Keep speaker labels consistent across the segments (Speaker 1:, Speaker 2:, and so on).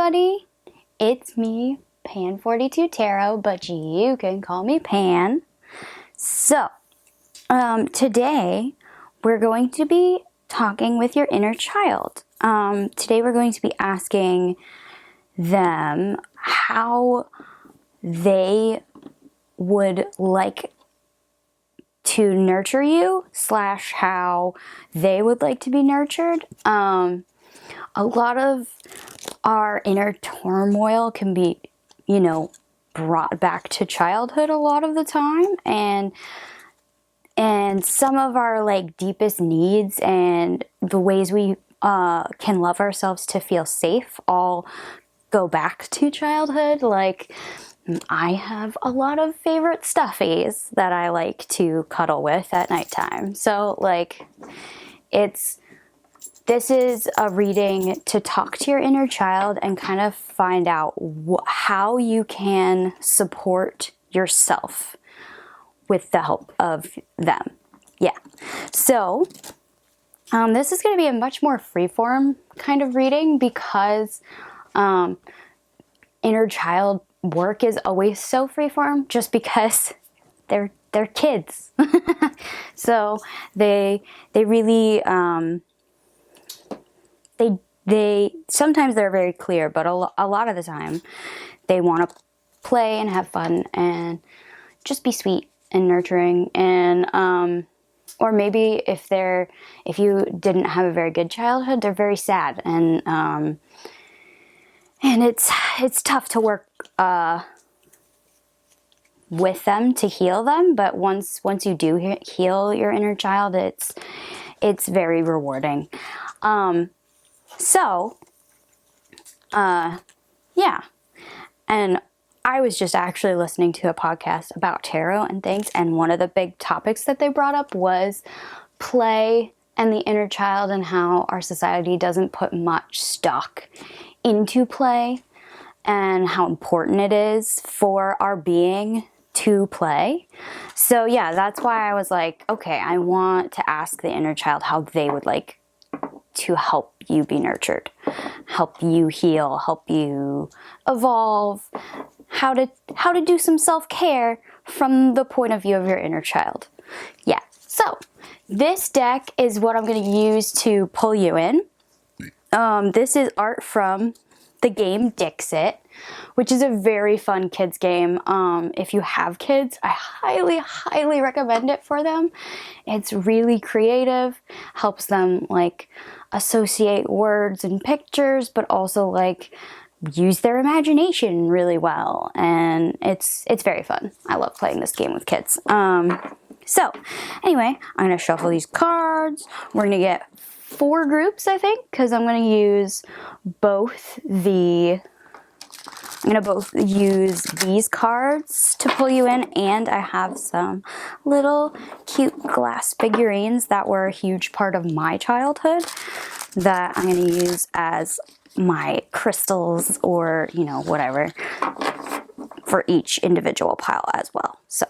Speaker 1: everybody, it's me, Pan42 Tarot, but you can call me Pan. So, today we're going to be talking with your inner child. Today we're going to be asking them how they would like to nurture you, / how they would like to be nurtured. A lot of our inner turmoil can be, brought back to childhood a lot of the time, and some of our deepest needs and the ways we can love ourselves to feel safe all go back to childhood. I have a lot of favorite stuffies that I like to cuddle with at nighttime. So this is a reading to talk to your inner child and kind of find out how you can support yourself with the help of them. Yeah. So this is going to be a much more freeform kind of reading because inner child work is always so freeform just because they're kids. So they really they sometimes they're very clear, but a lot of the time they want to play and have fun and just be sweet and nurturing, and or maybe if you didn't have a very good childhood, they're very sad, and it's tough to work with them to heal them, but once you do heal your inner child, it's very rewarding. Yeah. And I was just actually listening to a podcast about tarot and things, and one of the big topics that they brought up was play and the inner child, and how our society doesn't put much stock into play and how important it is for our being to play. So yeah, that's why I was like, okay, I want to ask the inner child how they would like to help you be nurtured, help you heal, help you evolve, how to do some self-care from the point of view of your inner child. Yeah, so this deck is what I'm going to use to pull you in. This is art from the game Dixit, which is a very fun kids game. If you have kids, I highly, highly recommend it for them. It's really creative, helps them associate words and pictures, but also use their imagination really well. And it's very fun. I love playing this game with kids. So anyway, I'm going to shuffle these cards. We're going to get 4 groups, I think, because I'm going to use both these cards to pull you in, and I have some little cute glass figurines that were a huge part of my childhood that I'm going to use as my crystals or, whatever, for each individual pile as well. So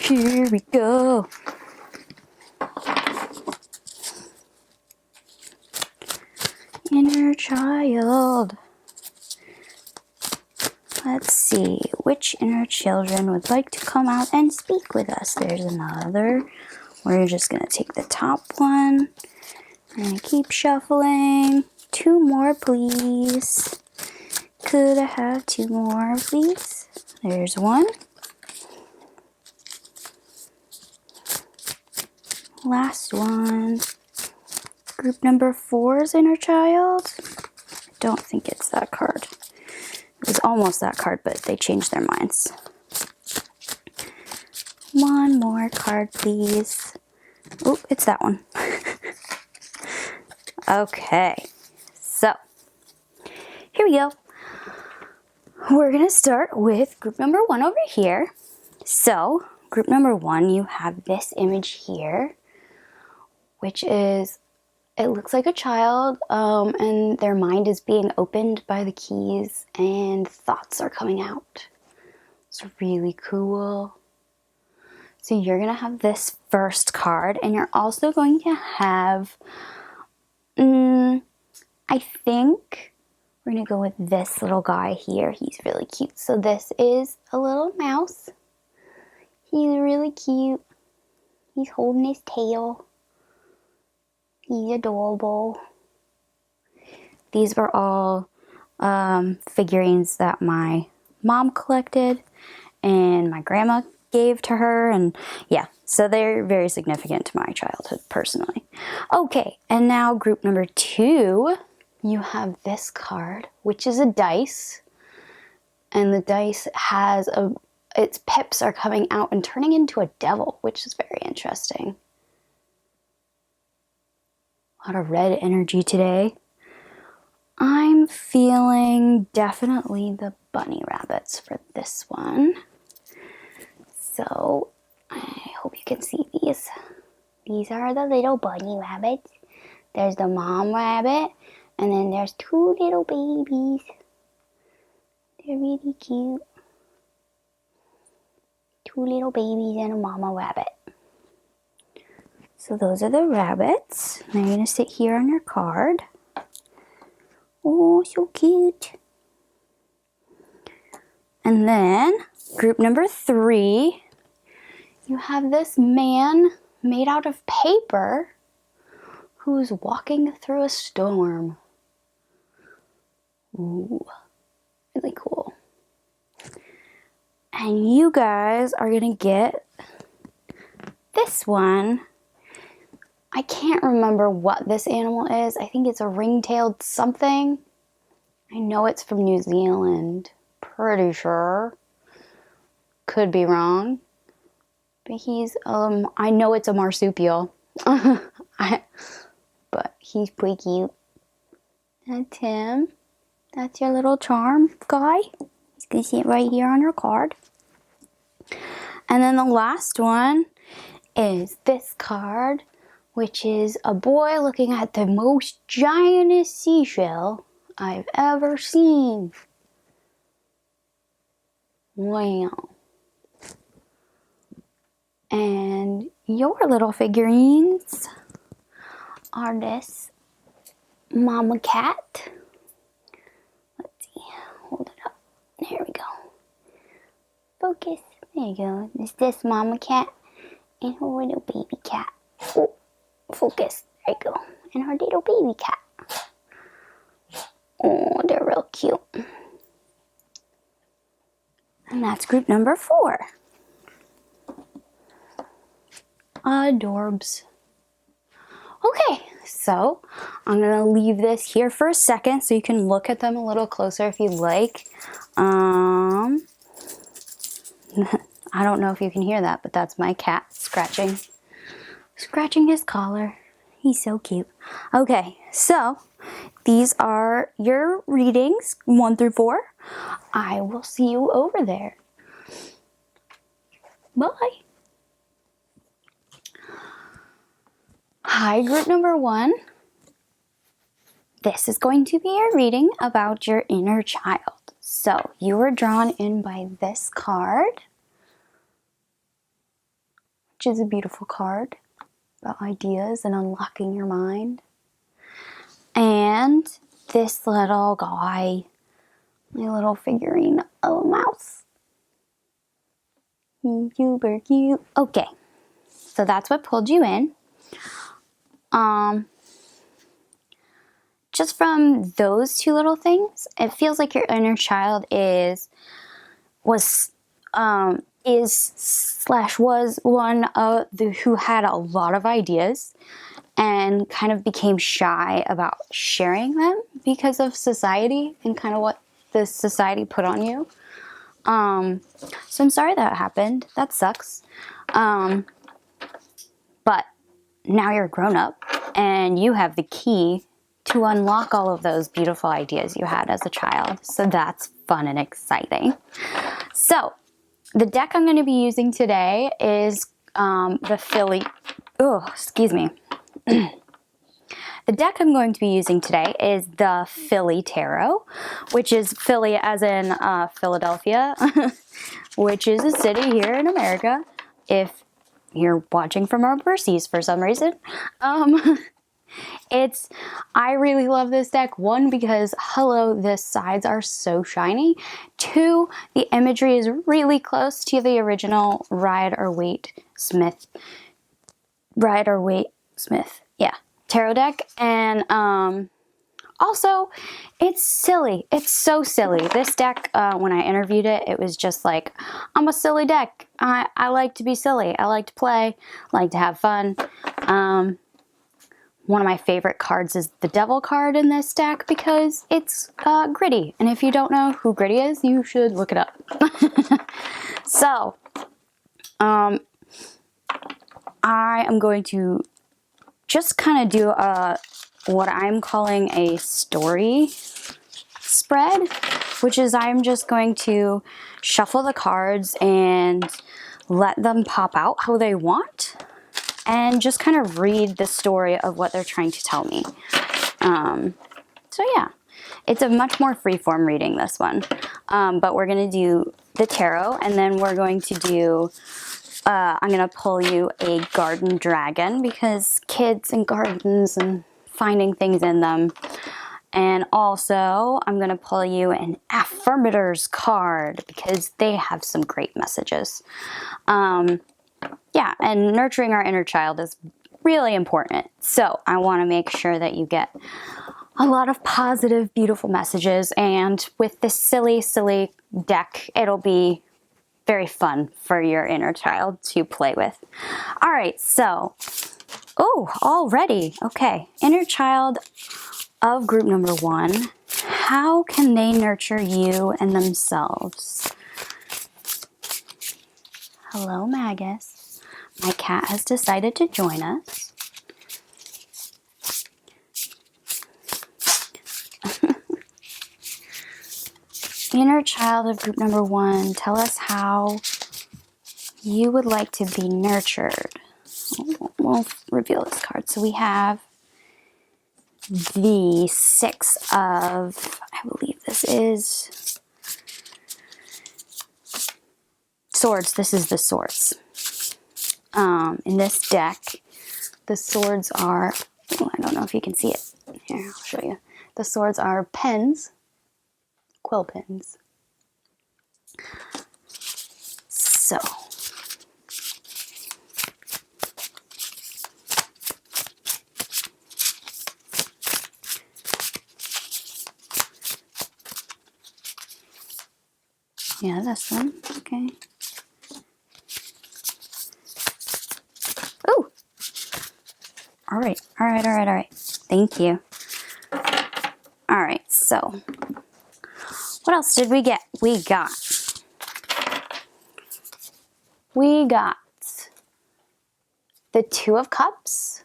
Speaker 1: here we go. Inner child. Let's see, which inner children would like to come out and speak with us? There's another. We're just going to take the top one and keep shuffling. 2 more, please. Could I have 2 more, please? There's 1. Last one. Group number 4's inner child. I don't think it's that card. It was almost that card, but they changed their minds. 1 more card, please. Oh, it's that one. Okay, so here we go. We're going to start with group number 1 over here. So, group number 1, you have this image here, which is, it looks like a child, and their mind is being opened by the keys, and thoughts are coming out. It's really cool. So you're going to have this first card, and you're also going to have, I think we're gonna go with this little guy here. He's really cute. So this is a little mouse. He's really cute. He's holding his tail. He's adorable. These were all figurines that my mom collected and my grandma gave to her, and yeah, so they're very significant to my childhood personally. Okay, and now group number 2, you have this card, which is a dice, and the dice has its pips are coming out and turning into a devil, which is very interesting. A lot of red energy today. I'm feeling definitely the bunny rabbits for this one. So I hope you can see these. These are the little bunny rabbits. There's the mom rabbit, and then there's 2 little babies. They're really cute. 2 little babies and a mama rabbit. So those are the rabbits. They're going to sit here on your card. Oh, so cute. And then, group number 3, you have this man made out of paper who's walking through a storm. Ooh, really cool. And you guys are gonna get this one. I can't remember what this animal is. I think it's a ring-tailed something. I know it's from New Zealand. Pretty sure. Could be wrong. But he's, I know it's a marsupial. But he's pretty cute. That's him. That's your little charm guy. He's gonna sit right here on your card. And then the last one is this card, which is a boy looking at the most giantest seashell I've ever seen. Wow. And your little figurines are this mama cat. Let's see, hold it up. There we go. Focus. There you go. It's this mama cat and her little baby cat. Oh, focus. There you go. And her little baby cat. Oh, they're real cute. And that's group number 4. Adorbs. Okay, so I'm going to leave this here for a second so you can look at them a little closer if you like. I don't know if you can hear that, but that's my cat scratching his collar. He's so cute. Okay, so these are your readings 1 through 4. I will see you over there. Bye. Hi, group number 1. This is going to be a reading about your inner child. So you were drawn in by this card, which is a beautiful card about ideas and unlocking your mind. And this little guy, my little figurine of a mouse. Super cute. Okay, so that's what pulled you in. Just from those 2 little things, it feels like your inner child was one of who had a lot of ideas and kind of became shy about sharing them because of society and kind of what the society put on you. So I'm sorry that happened. That sucks. But now you're grown up and you have the key to unlock all of those beautiful ideas you had as a child. So that's fun and exciting. So the deck I'm going to be using today is the Philly. Oh, excuse me. The deck I'm going to be using today is the Philly Tarot, which is Philly as in Philadelphia, which is a city here in America. If you're watching from overseas for some reason. I really love this deck. One, because hello, the sides are so shiny. Two, the imagery is really close to the original Rider-Waite-Smith, yeah, tarot deck. And also, it's silly. It's so silly. This deck, when I interviewed it, it was just like, I'm a silly deck. I like to be silly. I like to play, like to have fun. One of my favorite cards is the Devil card in this deck because it's Gritty. And if you don't know who Gritty is, you should look it up. So, I am going to just kind of do what I'm calling a story spread, which is I'm just going to shuffle the cards and let them pop out how they want, and just kind of read the story of what they're trying to tell me. So yeah, it's a much more free-form reading, this one. But we're going to do the tarot, and then we're going to do, I'm going to pull you a garden dragon, because kids and gardens and finding things in them. And also, I'm going to pull you an affirmators card, because they have some great messages. Yeah, and nurturing our inner child is really important. So I want to make sure that you get a lot of positive, beautiful messages. And with this silly, silly deck, it'll be very fun for your inner child to play with. All right, so, oh, already. Okay, inner child of group number 1. How can they nurture you and themselves? Hello, Magus. My cat has decided to join us. Inner child of group number 1, tell us how you would like to be nurtured. We'll reveal this card. So we have the 6 of, I believe this is swords. This is the swords. In this deck, the swords are, oh, I don't know if you can see it. Here, I'll show you. The swords are pens, quill pens. So, yeah, this one, okay. Ooh! Alright. Thank you. Alright, so, what else did we get? We got the 2 of Cups.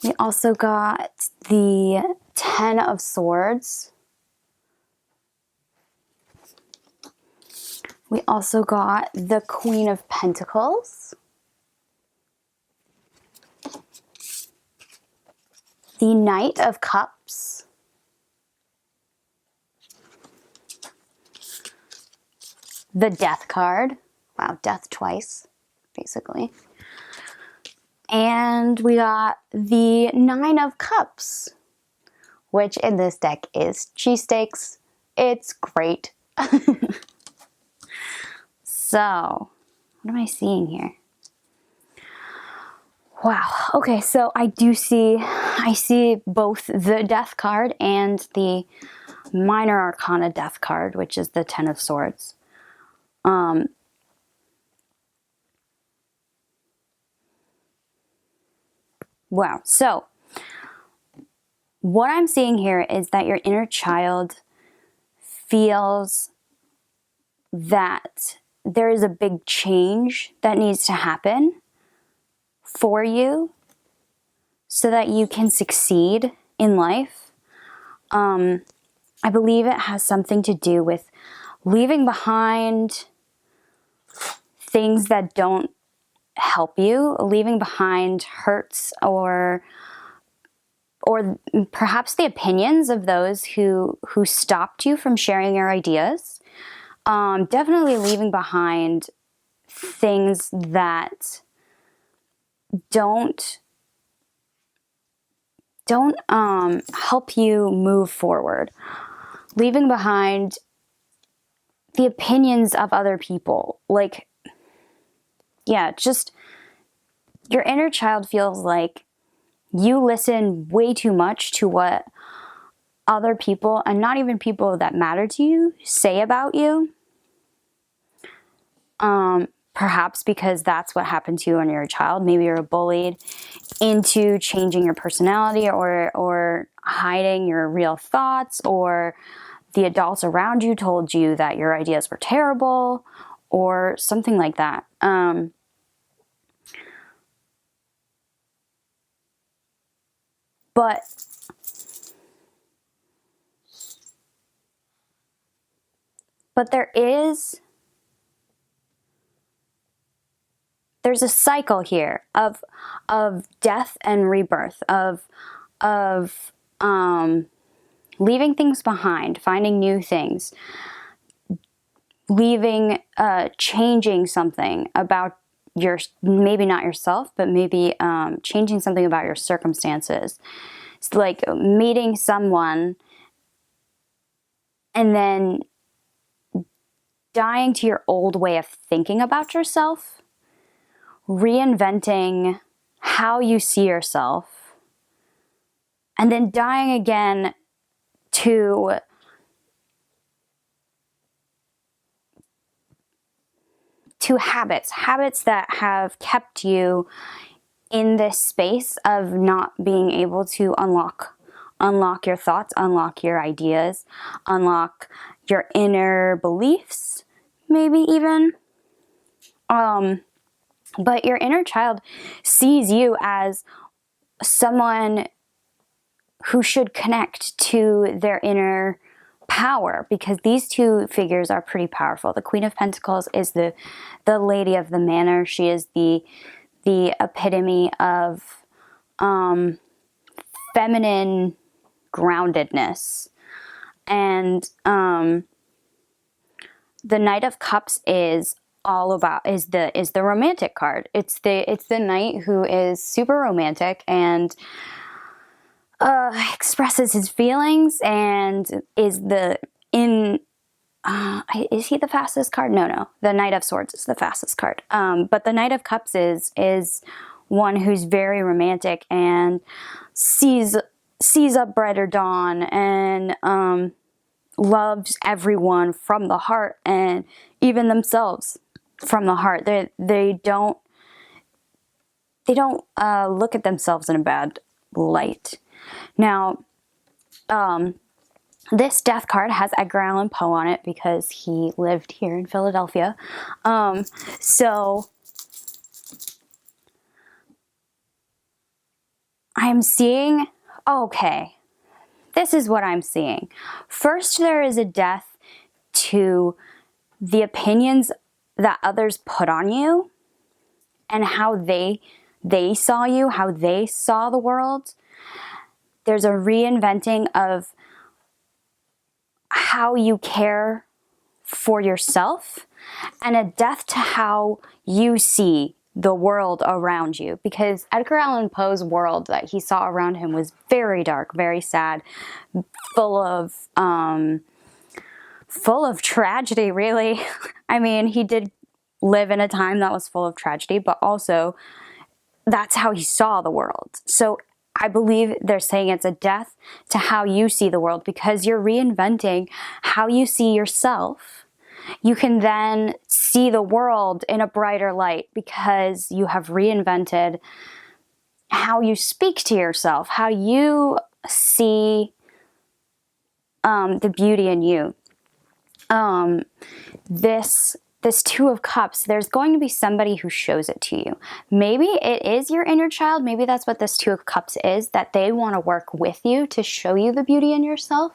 Speaker 1: We also got the 10 of Swords. We also got the Queen of Pentacles. The Knight of Cups. The Death card. Wow, death twice, basically. And we got the 9 of Cups, which in this deck is cheesesteaks. It's great. So, what am I seeing here? Wow. Okay, so I see both the Death card and the Minor Arcana Death card, which is the 10 of Swords. Wow. So, what I'm seeing here is that your inner child feels that there is a big change that needs to happen for you so that you can succeed in life. I believe it has something to do with leaving behind things that don't help you, leaving behind hurts or perhaps the opinions of those who stopped you from sharing your ideas. Definitely leaving behind things that don't help you move forward. Leaving behind the opinions of other people. Like, yeah, just your inner child feels like you listen way too much to what other people, and not even people that matter to you, say about you. Perhaps because that's what happened to you when you were a child. Maybe you were bullied into changing your personality, or hiding your real thoughts, or the adults around you told you that your ideas were terrible, or something like that. But there's a cycle here of death and rebirth, of leaving things behind, finding new things, changing something about maybe not yourself, but maybe changing something about your circumstances. It's like meeting someone and then dying to your old way of thinking about yourself, reinventing how you see yourself, and then dying again to habits that have kept you in this space of not being able to unlock your thoughts, unlock your ideas, unlock your inner beliefs, maybe even. But your inner child sees you as someone who should connect to their inner power, because these two figures are pretty powerful. The Queen of Pentacles is the lady of the manor. She is the epitome of feminine groundedness. And the Knight of Cups is all about is the romantic card. It's the knight who is super romantic and expresses his feelings, and is he the fastest card? No. The Knight of Swords is the fastest card. But the Knight of Cups is one who's very romantic and sees a brighter dawn, and loves everyone from the heart, and even themselves from the heart. They don't look at themselves in a bad light. Now, this death card has Edgar Allan Poe on it because he lived here in Philadelphia. So I'm seeing, okay, this is what I'm seeing. First, there is a death to the opinions that others put on you, and how they saw you, how they saw the world. There's a reinventing of how you care for yourself, and a death to how you see the world around you. Because Edgar Allan Poe's world that he saw around him was very dark, very sad, full of tragedy, really. I mean, he did live in a time that was full of tragedy, but also that's how he saw the world. So I believe they're saying it's a death to how you see the world, because you're reinventing how you see yourself. You can then see the world in a brighter light because you have reinvented how you speak to yourself, how you see the beauty in you. This Two of Cups, there's going to be somebody who shows it to you. Maybe it is your inner child. Maybe that's what this Two of Cups is, that they want to work with you to show you the beauty in yourself,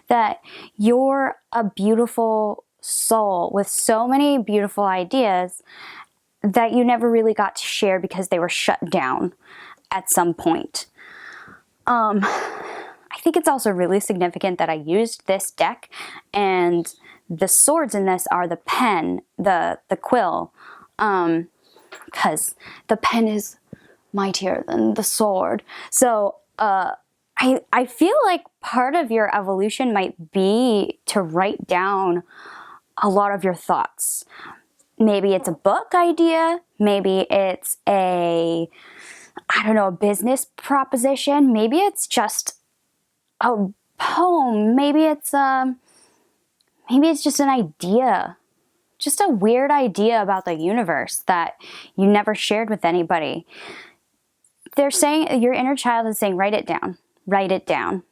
Speaker 1: that you're a beautiful soul with so many beautiful ideas that you never really got to share because they were shut down at some point. I think it's also really significant that I used this deck, and the swords in this are the pen, the quill, because the pen is mightier than the sword. So I feel like part of your evolution might be to write down a lot of your thoughts. Maybe it's a book idea. Maybe it's a business proposition. Maybe it's just a poem. Maybe it's just an idea. Just a weird idea about the universe that you never shared with anybody. They're saying, your inner child is saying, write it down. Write it down.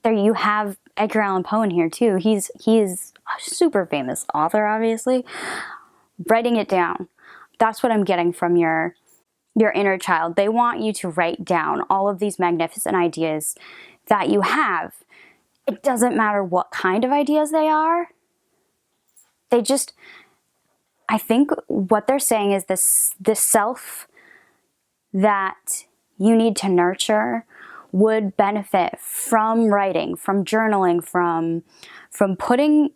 Speaker 1: There you have Edgar Allan Poe in here too. He's a super famous author, obviously. Writing it down. That's what I'm getting from your inner child. They want you to write down all of these magnificent ideas that you have. It doesn't matter what kind of ideas they are. I think what they're saying is this self that you need to nurture would benefit from writing, from journaling, from putting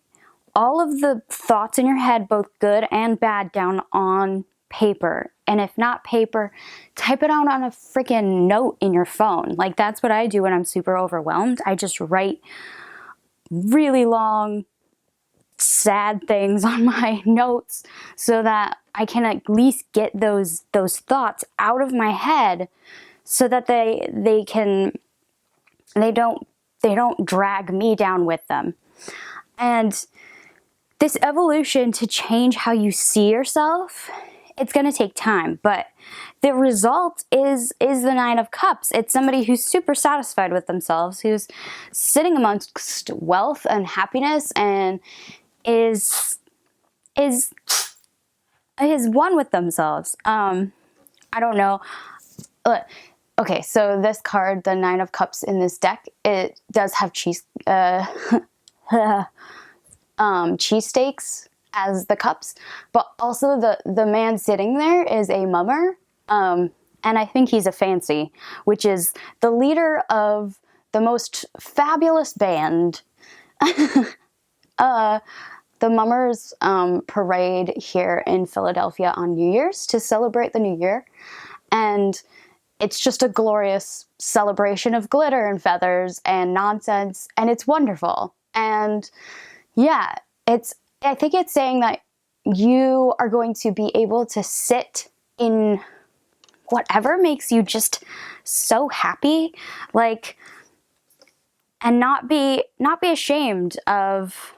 Speaker 1: all of the thoughts in your head, both good and bad, down on paper. And if not paper, type it out on a freaking note in your phone. Like, that's what I do when I'm super overwhelmed. I just write really long, sad things on my notes so that I can at least get those thoughts out of my head, so that they don't drag me down with them. And this evolution to change how you see yourself, it's going to take time, but the result is the Nine of Cups. It's somebody who's super satisfied with themselves, who's sitting amongst wealth and happiness, and is one with themselves. I don't know. Okay, so this card, the Nine of Cups in this deck, it does have cheesesteaks as the cups, but also the man sitting there is a mummer, and I think he's a fancy, which is the leader of the most fabulous band. The Mummers parade here in Philadelphia on New Year's to celebrate the New Year, and it's just a glorious celebration of glitter and feathers and nonsense, and it's wonderful. And yeah, I think it's saying that you are going to be able to sit in whatever makes you just so happy, like, and not be ashamed of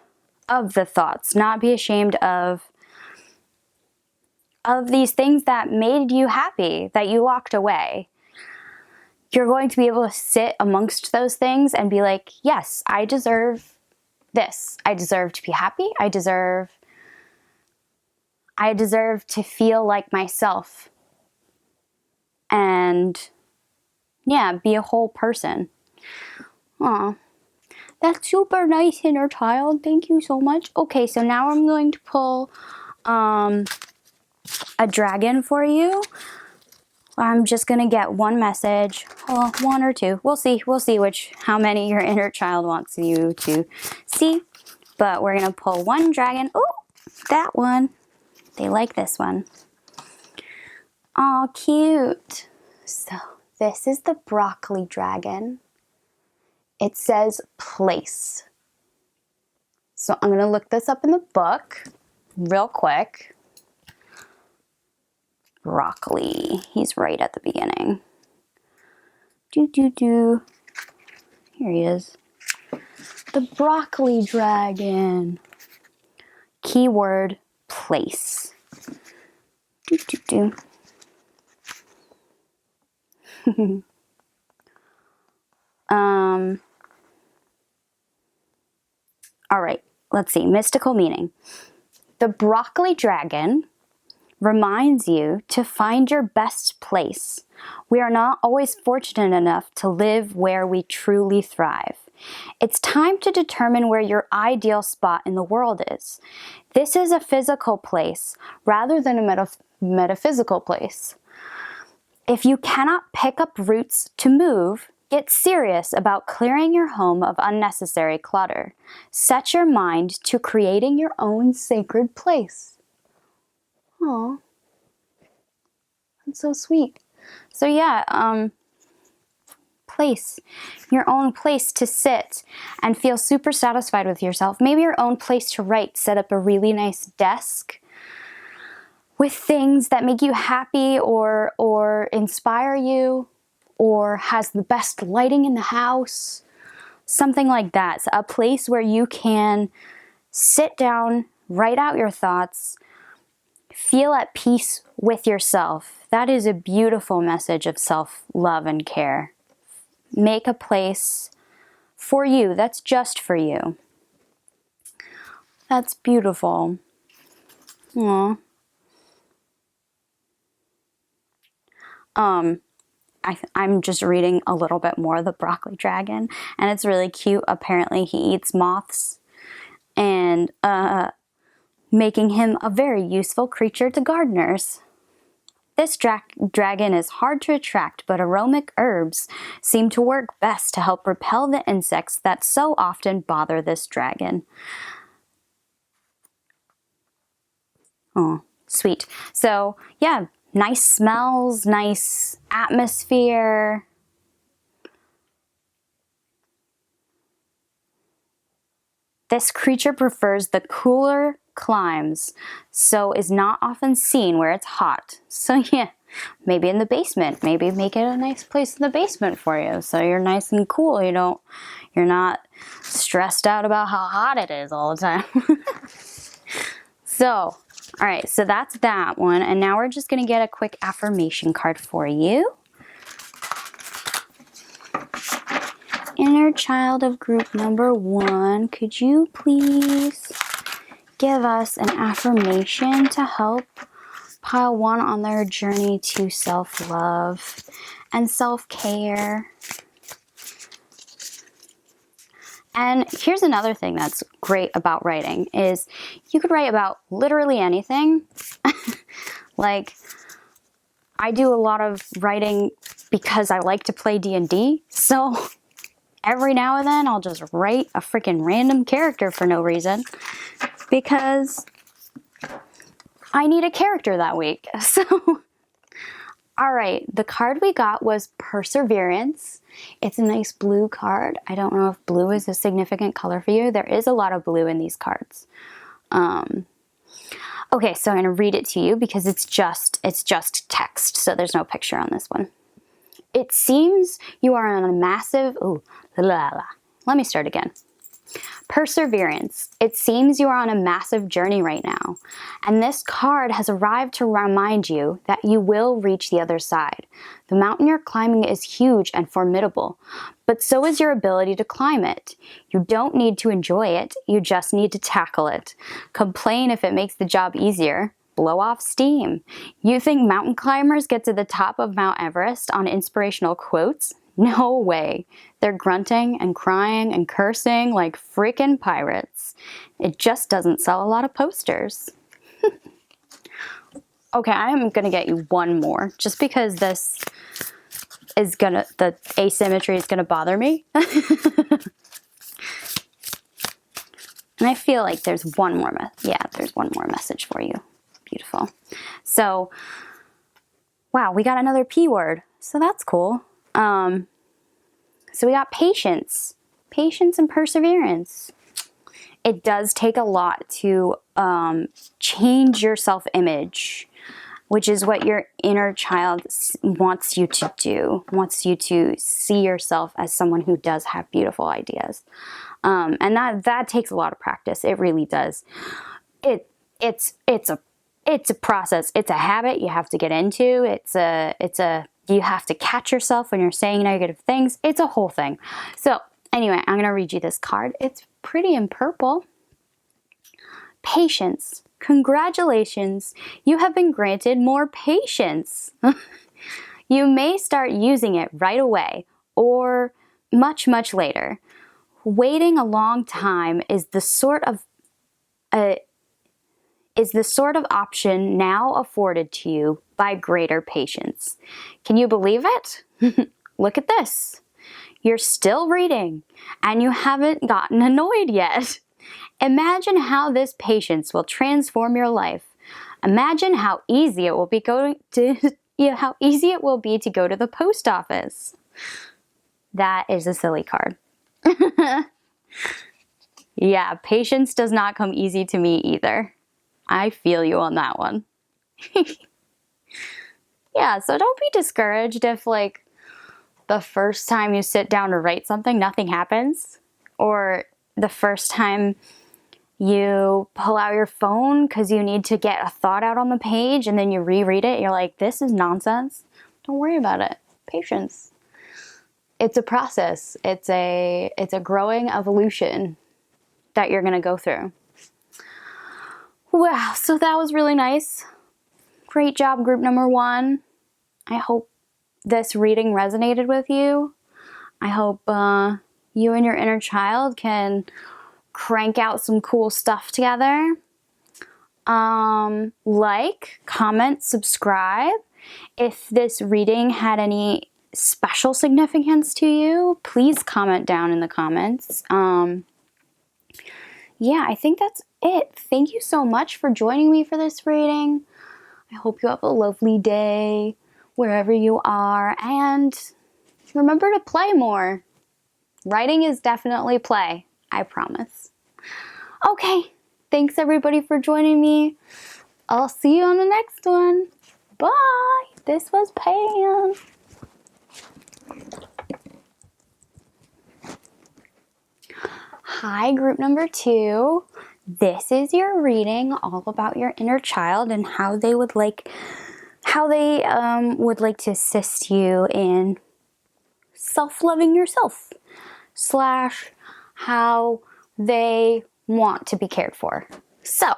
Speaker 1: the thoughts, not be ashamed of these things that made you happy, that you locked away. You're going to be able to sit amongst those things and be like, yes, I deserve this. I deserve to be happy. I deserve to feel like myself. And yeah, be a whole person. Aw. That's super nice, inner child. Thank you so much. Okay, so now I'm going to pull a dragon for you. I'm just going to get one message. Well, one or two. We'll see how many your inner child wants you to see. But we're going to pull one dragon. Oh, that one. They like this one. Aw, cute. So this is the broccoli dragon. It says place. So I'm going to look this up in the book real quick. Broccoli. He's right at the beginning. Here he is. The broccoli dragon. Keyword place. All right, let's see. Mystical meaning. The broccoli dragon reminds you to find your best place. We are not always fortunate enough to live where we truly thrive. It's time to determine where your ideal spot in the world is. This is a physical place rather than a metaphysical place. If you cannot pick up roots to move, get serious about clearing your home of unnecessary clutter. Set your mind to creating your own sacred place. Aw, that's so sweet. So yeah, place, your own place to sit and feel super satisfied with yourself. Maybe your own place to write. Set up a really nice desk with things that make you happy or inspire you, or has the best lighting in the house. Something like that. So a place where you can sit down, write out your thoughts, feel at peace with yourself. That is a beautiful message of self-love and care. Make a place for you that's just for you. That's beautiful. Aww. I'm just reading a little bit more of the broccoli dragon, and it's really cute. Apparently he eats moths, and making him a very useful creature to gardeners. This dragon is hard to attract, but aromatic herbs seem to work best to help repel the insects that so often bother this dragon. Oh, sweet. So, yeah, nice smells, nice atmosphere. This creature prefers the cooler climes, so is not often seen where it's hot. So yeah, maybe in the basement. Maybe make it a nice place in the basement for you, so you're nice and cool. You're not stressed out about how hot it is all the time. So, all right, so that's that one, and now we're just gonna get a quick affirmation card for you. Inner child of group number 1, could you please give us an affirmation to help pile 1 on their journey to self-love and self-care? And here's another thing that's great about writing is you could write about literally anything. Like, I do a lot of writing because I like to play D&D, so every now and then I'll just write a freaking random character for no reason because I need a character that week. So, all right, the card we got was Perseverance. It's a nice blue card. I don't know if blue is a significant color for you. There is a lot of blue in these cards. Okay, so I'm going to read it to you because it's just text, so there's no picture on this one. It seems you are on a massive... Let me start again. Perseverance. It seems you are on a massive journey right now, and this card has arrived to remind you that you will reach the other side. The mountain you're climbing is huge and formidable, but so is your ability to climb it. You don't need to enjoy it, you just need to tackle it. Complain if it makes the job easier. Blow off steam. You think mountain climbers get to the top of Mount Everest on inspirational quotes? No way. They're grunting and crying and cursing like freaking pirates. It just doesn't sell a lot of posters. Okay, I am gonna get you one more just because this is the asymmetry is gonna bother me. And I feel like there's one more message for you. Beautiful. So, wow, we got another P word. So that's cool. So we got patience and perseverance. It does take a lot to change your self-image, which is what your inner child wants you to do, wants you to see yourself as someone who does have beautiful ideas. And that takes a lot of practice. It really does. It's a process. It's a habit you have to get into. You have to catch yourself when you're saying negative things. It's a whole thing. So anyway, I'm going to read you this card. It's pretty in purple. Patience. Congratulations. You have been granted more patience. You may start using it right away or much, much later. Waiting a long time is the sort of option now afforded to you by greater patience. Can you believe it? Look at this. You're still reading, and you haven't gotten annoyed yet. Imagine how this patience will transform your life. Imagine how easy it will be going to how easy it will be to go to the post office. That is a silly card. Yeah, patience does not come easy to me either. I feel you on that one. Yeah, so don't be discouraged if, like, the first time you sit down to write something, nothing happens. Or the first time you pull out your phone because you need to get a thought out on the page and then you reread it, you're like, this is nonsense. Don't worry about it. Patience. It's a process. It's a growing evolution that you're going to go through. Wow, so that was really nice. Great job, group number 1. I hope this reading resonated with you. I hope you and your inner child can crank out some cool stuff together. Like, comment, subscribe. If this reading had any special significance to you, please comment down in the comments. Yeah, I think that's it. Thank you so much for joining me for this reading. I hope you have a lovely day wherever you are, and remember to play more. Writing is definitely play, I promise. Okay, thanks everybody for joining me. I'll see you on the next one. Bye. This was Pam. Hi, group number 2. This is your reading all about your inner child and how they would like to assist you in self-loving yourself / how they want to be cared for. So,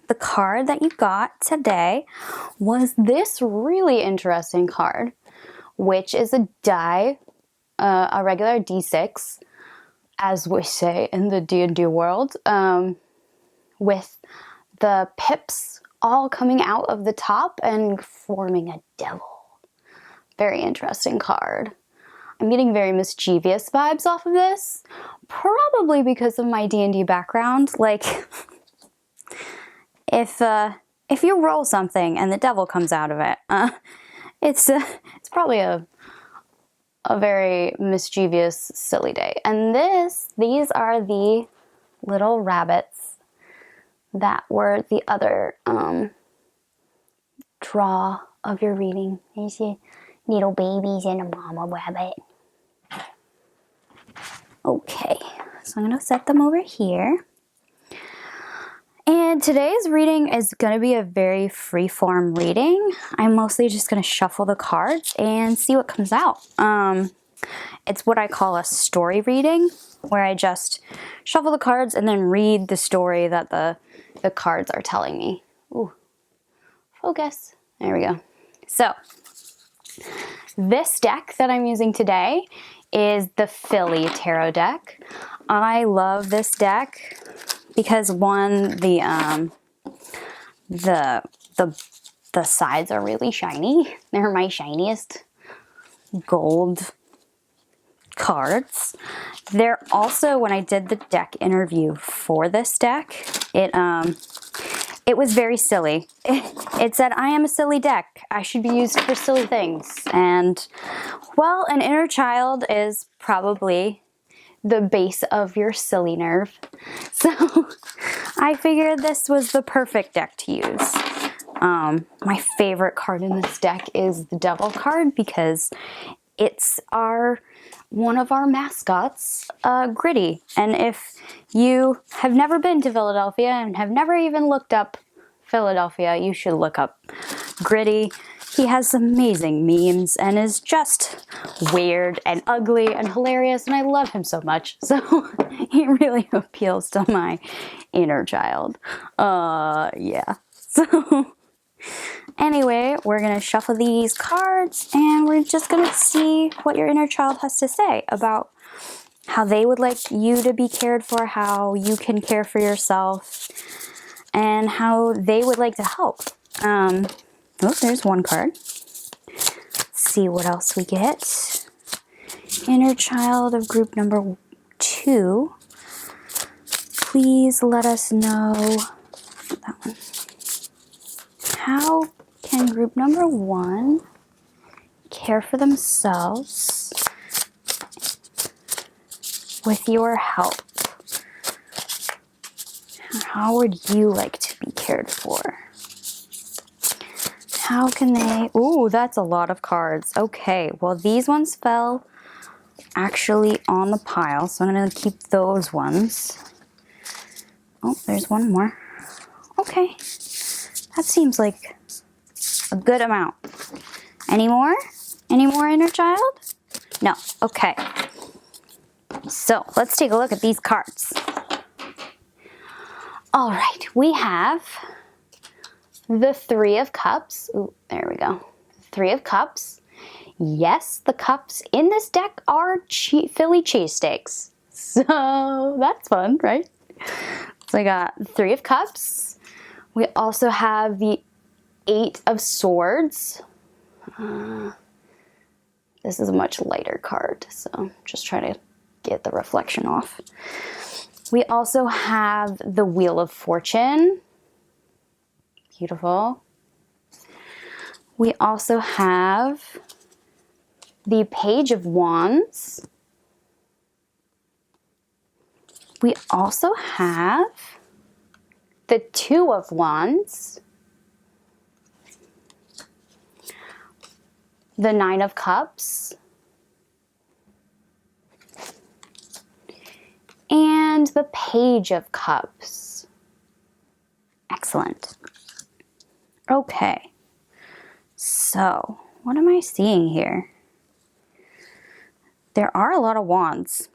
Speaker 1: the card that you got today was this really interesting card, which is a die, a regular D6, as we say in the D&D world, with the pips all coming out of the top and forming a devil. Very interesting card. I'm getting very mischievous vibes off of this, probably because of my D&D background. Like, if you roll something and the devil comes out of it, it's probably a very mischievous, silly day. And these are the little rabbits that were the other draw of your reading. You see little babies and a mama rabbit. Okay, so I'm going to set them over here. And today's reading is going to be a very free-form reading. I'm mostly just going to shuffle the cards and see what comes out. It's what I call a story reading, where I just shuffle the cards and then read the story that the cards are telling me. Ooh, focus. There we go. So, this deck that I'm using today is the Philly Tarot deck. I love this deck because, one, the sides are really shiny. They're my shiniest gold cards. They're also, when I did the deck interview for this deck, it was very silly. It said, I am a silly deck. I should be used for silly things. And, well, an inner child is probably the base of your silly nerve. So I figured this was the perfect deck to use. My favorite card in this deck is the Devil card because it's one of our mascots, Gritty. And if you have never been to Philadelphia and have never even looked up Philadelphia, you should look up Gritty. He has amazing memes and is just weird and ugly and hilarious, and I love him so much. So he really appeals to my inner child. Yeah. So anyway, we're going to shuffle these cards and we're just going to see what your inner child has to say about how they would like you to be cared for, how you can care for yourself, and how they would like to help. Oh, there's one card. Let's see what else we get. Inner child of group number 2. Please let us know. That one. How can group number 1 care for themselves with your help? How would you like to be cared for? How can they... Ooh, that's a lot of cards. Okay, well, these ones fell actually on the pile, so I'm going to keep those ones. Oh, there's one more. Okay, that seems like a good amount. Any more? Any more, inner child? No. Okay. So, let's take a look at these cards. All right, we have the 3 of Cups. Ooh, there we go. 3 of Cups. Yes, the cups in this deck are Philly cheesesteaks. So that's fun, right? So I got 3 of Cups. We also have the 8 of Swords. This is a much lighter card, so just try to get the reflection off. We also have the Wheel of Fortune. Beautiful. We also have the Page of Wands. We also have the 2 of Wands, the 9 of Cups, and the Page of Cups. Excellent. Okay, so what am I seeing here? There are a lot of wands.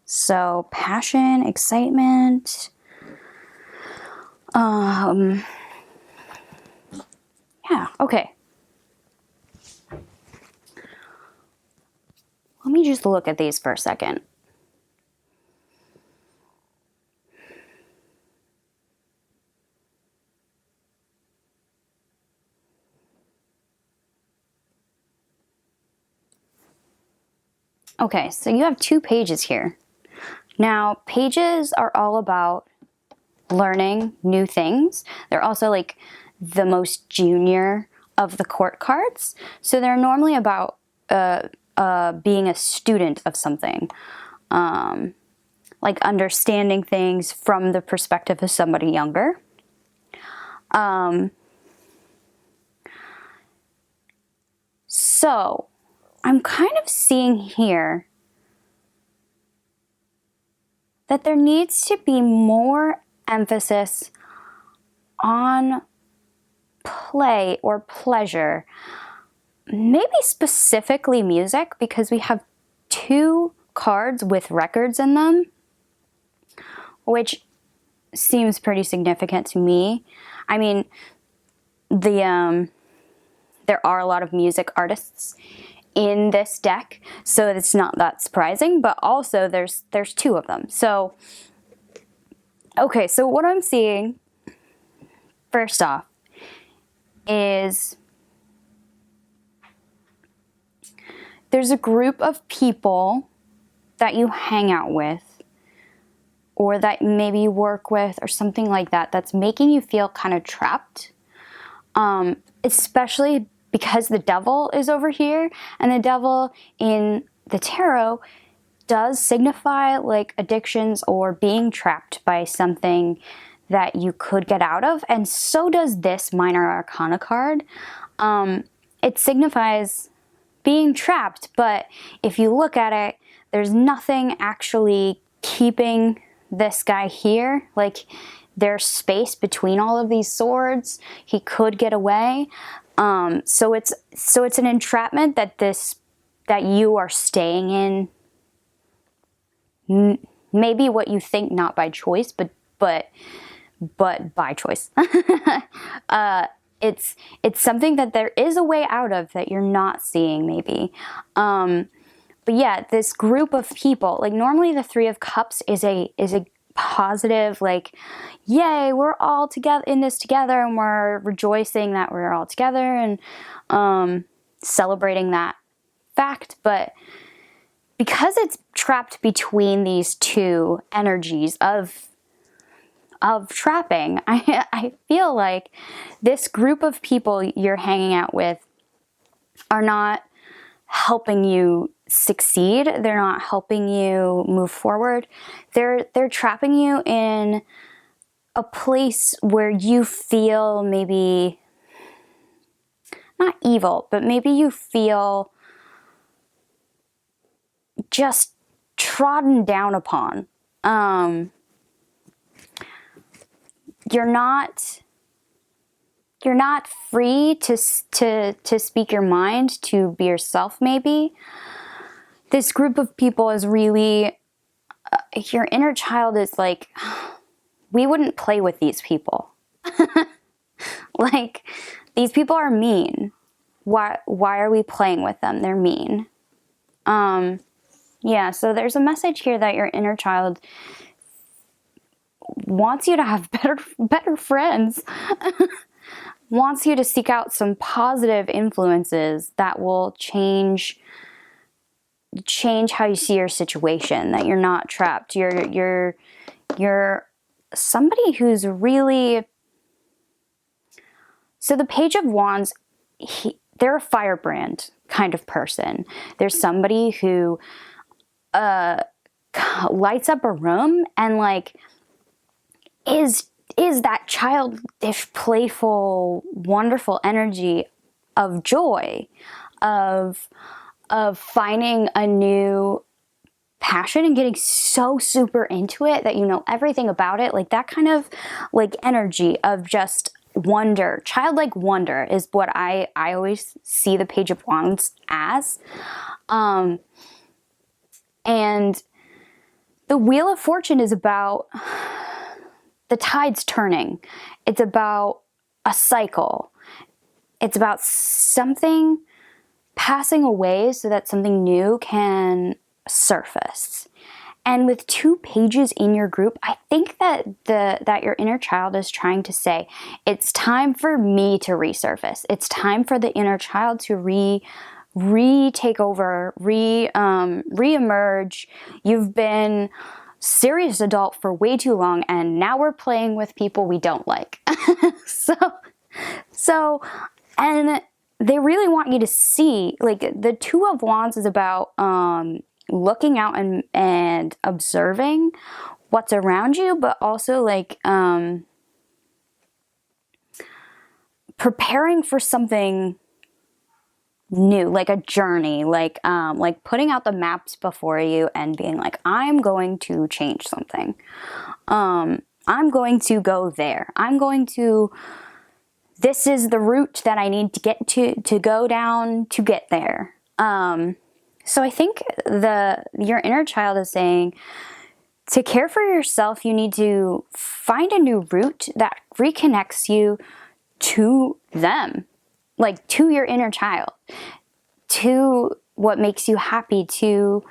Speaker 1: So passion, excitement, yeah, okay. Let me just look at these for a second. Okay, so you have 2 pages here. Now, pages are all about learning new things. They're also like the most junior of the court cards. So they're normally about being a student of something. Like understanding things from the perspective of somebody younger. So I'm kind of seeing here that there needs to be more emphasis on play or pleasure. Maybe specifically music, because we have 2 cards with records in them, which seems pretty significant to me. I mean, there are a lot of music artists in this deck, so it's not that surprising, but also there's 2 of them. So, okay, so what I'm seeing, first off, is there's a group of people that you hang out with, or that maybe you work with, or something like that, that's making you feel kind of trapped, especially because the devil is over here, and the devil in the tarot does signify like addictions or being trapped by something that you could get out of, and so does this Minor Arcana card. It signifies being trapped, but if you look at it, there's nothing actually keeping this guy here. Like, there's space between all of these swords. He could get away. So it's an entrapment that you are staying in. Maybe what you think not by choice, but by choice. It's something that there is a way out of that you're not seeing, maybe. But yeah, this group of people, like normally the 3 of Cups is a positive, like, yay, we're all together in this together, and we're rejoicing that we're all together and celebrating that fact. But because it's trapped between these 2 energies of trapping. I feel like this group of people you're hanging out with are not helping you succeed. They're not helping you move forward. They're trapping you in a place where you feel maybe not evil, but maybe you feel just trodden down upon. You're not free to speak your mind, to be yourself. Maybe this group of people is really your inner child is like, we wouldn't play with these people. Like, these people are mean. Why are we playing with them? They're mean. Yeah, so there's a message here that your inner child wants you to have better friends. Wants you to seek out some positive influences that will change how you see your situation, that you're not trapped. You're somebody who's really... So the Page of Wands, they're a firebrand kind of person. There's somebody who lights up a room and like is that childish, playful, wonderful energy of joy, of finding a new passion and getting so super into it that you know everything about it. Like that kind of like energy of just wonder, childlike wonder is what I always see the Page of Wands as. And the Wheel of Fortune is about the tides turning. It's about a cycle. It's about something passing away so that something new can surface. And with 2 pages in your group, I think that that your inner child is trying to say, it's time for me to resurface. It's time for the inner child to retake over, reemerge. You've been serious adult for way too long, and now we're playing with people we don't like. So, and they really want you to see, like the 2 of Wands is about looking out and observing what's around you, but also like preparing for something new, like a journey, like putting out the maps before you and being like, I'm going to change something. I'm going to go there. This is the route that I need to get to go down to get there. So I think your inner child is saying, to care for yourself, you need to find a new route that reconnects you to them, like to your inner child, to what makes you happy, to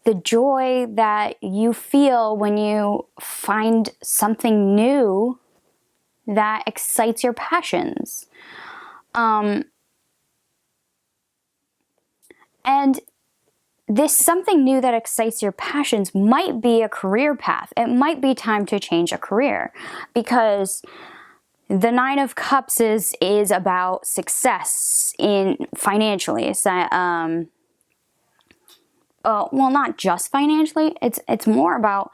Speaker 1: the joy that you feel when you find something new that excites your passions. And this something new that excites your passions might be a career path. It might be time to change a career, because the 9 of Cups is about success financially. So, well, not just financially. It's more about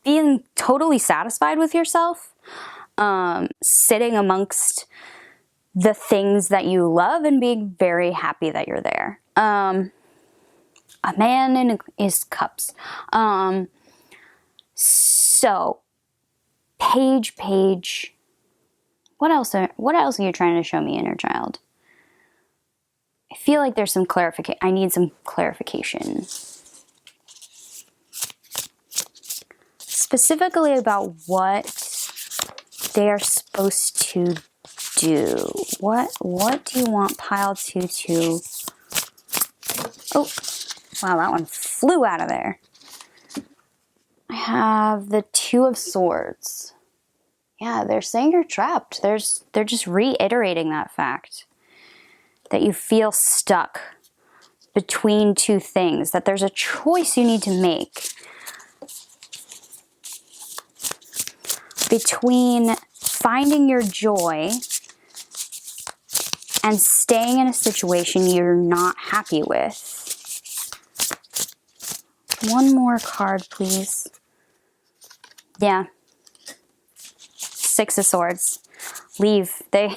Speaker 1: being totally satisfied with yourself, sitting amongst the things that you love and being very happy that you're there. A man in his cups. So, page. What else are you trying to show me, inner child? I feel like there's some clarification. I need some clarification. Specifically about what they are supposed to do. What do you want pile 2 to... Oh, wow, that one flew out of there. I have the 2 of Swords. Yeah, they're saying you're trapped. They're just reiterating that fact. That you feel stuck between 2 things. That there's a choice you need to make. between finding your joy and staying in a situation you're not happy with. One more card, please. Yeah. Six of Swords. Leave. The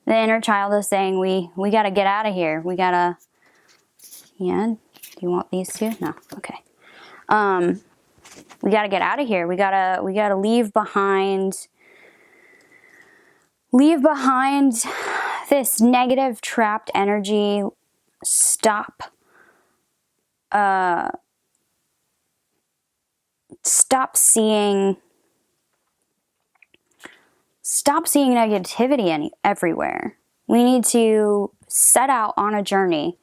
Speaker 1: inner child is saying, we got to get out of here. We got to, yeah. Do you want these two? No. Okay. We got to get out of here. We got to leave behind this negative trapped energy. Stop seeing negativity everywhere. We need to set out on a journey.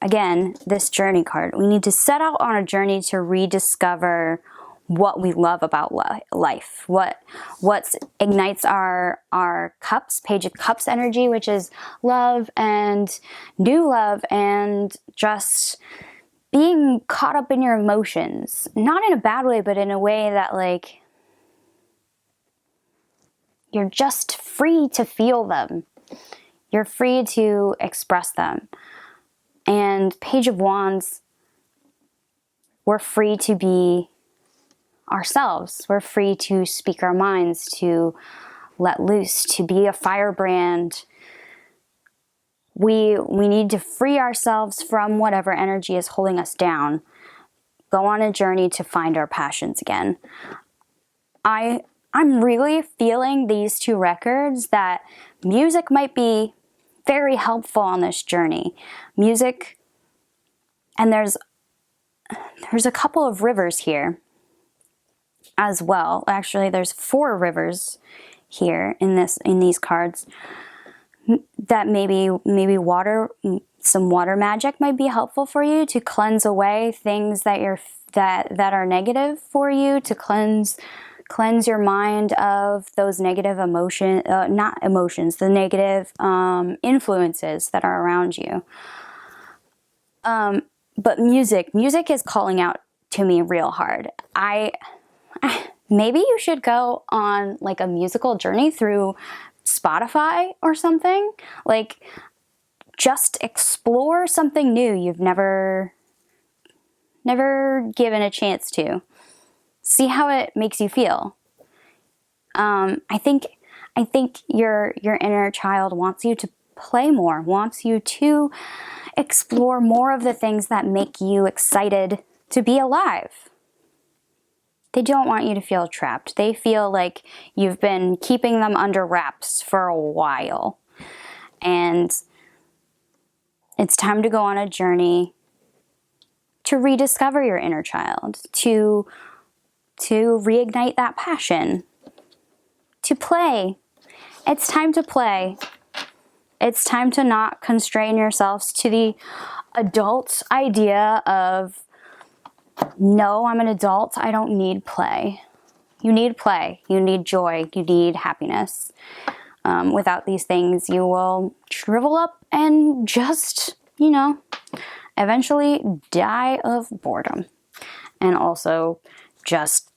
Speaker 1: Again, this journey card. We need to set out on a journey to rediscover what we love about life. What ignites our cups, Page of Cups energy, which is love and new love and just being caught up in your emotions. Not in a bad way, but in a way that, like, you're just free to feel them. You're free to express them. And Page of Wands, we're free to be ourselves. We're free to speak our minds, to let loose, to be a firebrand. We need to free ourselves from whatever energy is holding us down. Go on a journey to find our passions again. I'm really feeling these two records that music might be very helpful on this journey. Music, and there's a couple of rivers here as well. Actually, there's 4 rivers here in these cards. That maybe water, some water magic might be helpful for you to cleanse away things that are negative for you, to cleanse your mind of those negative the negative influences that are around you. But music is calling out to me real hard. Maybe you should go on like a musical journey through Spotify or something. Like, just explore something new you've never given a chance to. See how it makes you feel. I think your inner child wants you to play more, wants you to explore more of the things that make you excited to be alive. They don't want you to feel trapped. They feel like you've been keeping them under wraps for a while. And it's time to go on a journey to rediscover your inner child, to reignite that passion, to play. It's time to play. It's time to not constrain yourselves to the adult idea of, no, I'm an adult, I don't need play. You need play. You need joy. You need happiness. Without these things, you will shrivel up and just, eventually die of boredom. And also just,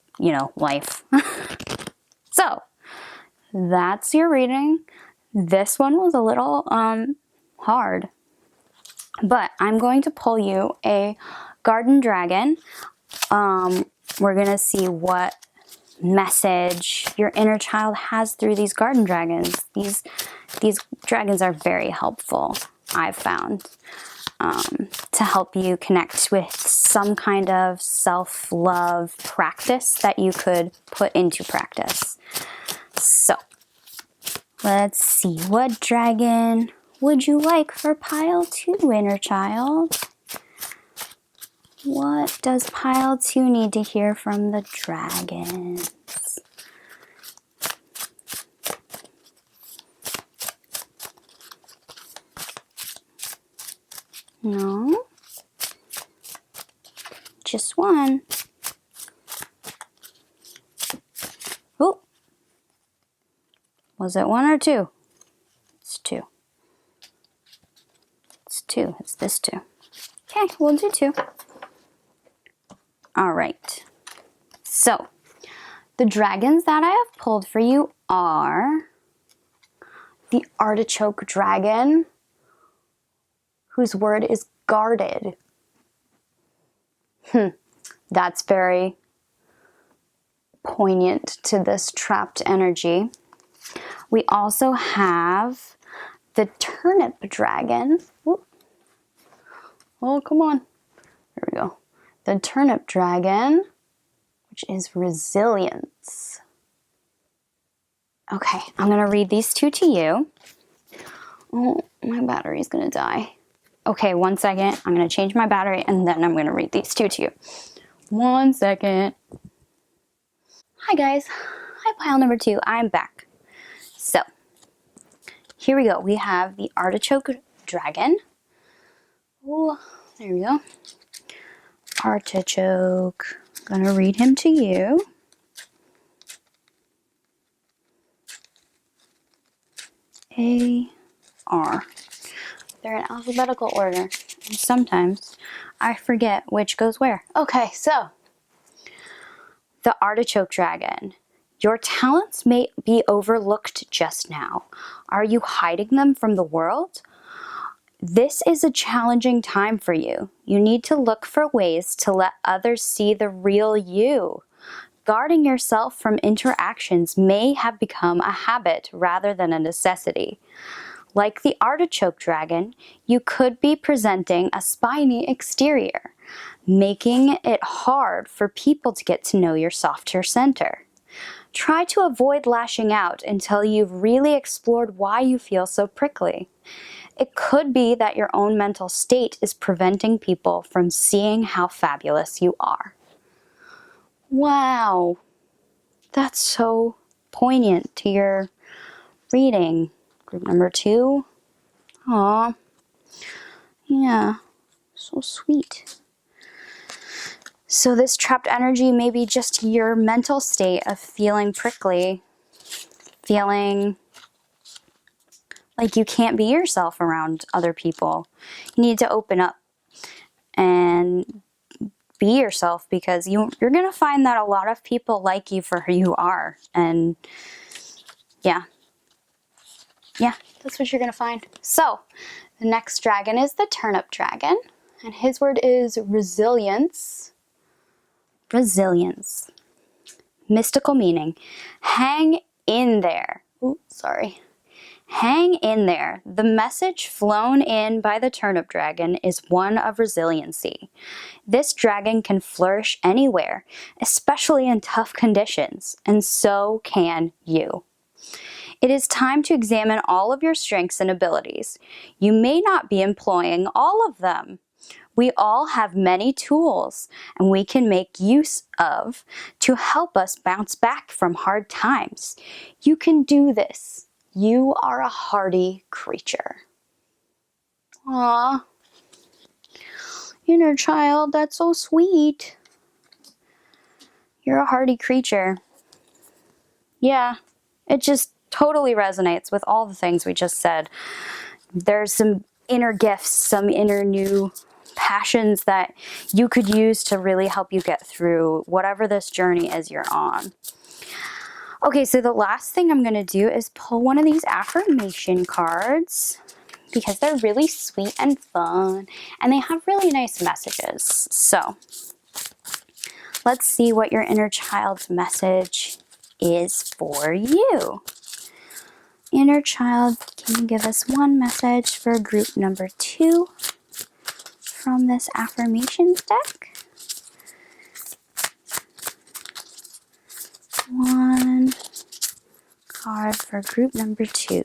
Speaker 1: life. So, that's your reading. This one was a little hard. But I'm going to pull you a garden dragon. We're going to see what message your inner child has through these garden dragons. These dragons are very helpful, I've found, to help you connect with some kind of self-love practice that you could put into practice. So, let's see. What dragon would you like for pile 2, inner child? What does pile 2 need to hear from the dragons? No? Just one. Oh. Was it 1 or 2? It's 2. It's 2. It's this 2. Okay, we'll do 2. All right. So, The dragons that I have pulled for you are the artichoke dragon, whose word is guarded. That's very poignant to this trapped energy. We also have the turnip dragon. Whoop. Oh, come on. There we go. The turnip dragon, which is resilience. Okay, I'm going to read these two to you. Oh, my battery's going to die. Okay, 1 second. I'm going to change my battery and then I'm going to read these two to you. 1 second. Hi guys. Hi, pile number 2. I'm back. So, here we go. We have the artichoke dragon. Oh, there we go. Artichoke. I'm going to read him to you. A-R. They're in alphabetical order. And sometimes I forget which goes where. Okay, so the artichoke dragon. Your talents may be overlooked just now. Are you hiding them from the world? This is a challenging time for you. You need to look for ways to let others see the real you. Guarding yourself from interactions may have become a habit rather than a necessity. Like the artichoke dragon, you could be presenting a spiny exterior, making it hard for people to get to know your softer center. Try to avoid lashing out until you've really explored why you feel so prickly. It could be that your own mental state is preventing people from seeing how fabulous you are. Wow, that's so poignant to your reading. Group number 2. Aw, yeah, so sweet. So this trapped energy may be just your mental state of feeling prickly, feeling like you can't be yourself around other people. You need to open up and be yourself, because you're going to find that a lot of people like you for who you are. And yeah, that's what you're going to find. So the next dragon is the turnip dragon, and his word is resilience. Resilience. Mystical meaning. Hang in there. Ooh, sorry. Hang in there. The message flown in by the turnip dragon is one of resiliency. This dragon can flourish anywhere, especially in tough conditions, and so can you. It is time to examine all of your strengths and abilities. You may not be employing all of them. We all have many tools, and we can make use of to help us bounce back from hard times. You can do this. You are a hardy creature. Aww. Inner child, that's so sweet. You're a hardy creature. Yeah, it just totally resonates with all the things we just said. There's some inner gifts, some inner new passions that you could use to really help you get through whatever this journey is you're on. Okay, so the last thing I'm going to do is pull one of these affirmation cards, because they're really sweet and fun, and they have really nice messages. So let's see what your inner child's message is for you. Inner child, can you give us one message for group number 2 from this affirmations deck? One card for group number 2,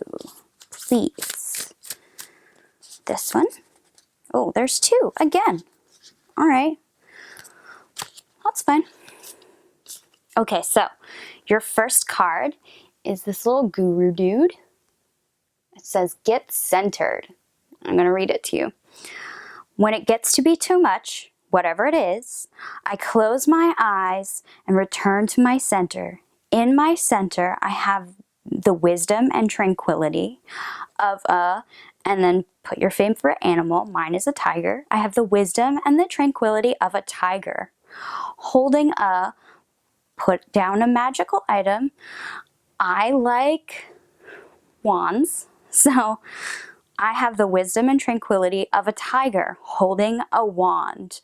Speaker 1: please. This one. Oh, there's 2 again. All right. That's fine. Okay, so your first card is this little guru dude. It says, get centered. I'm going to read it to you. When it gets to be too much, whatever it is, I close my eyes and return to my center. In my center, I have the wisdom and tranquility of and then put your favorite animal. Mine is a tiger. I have the wisdom and the tranquility of a tiger, holding a put down a magical item. I like wands, so I have the wisdom and tranquility of a tiger holding a wand,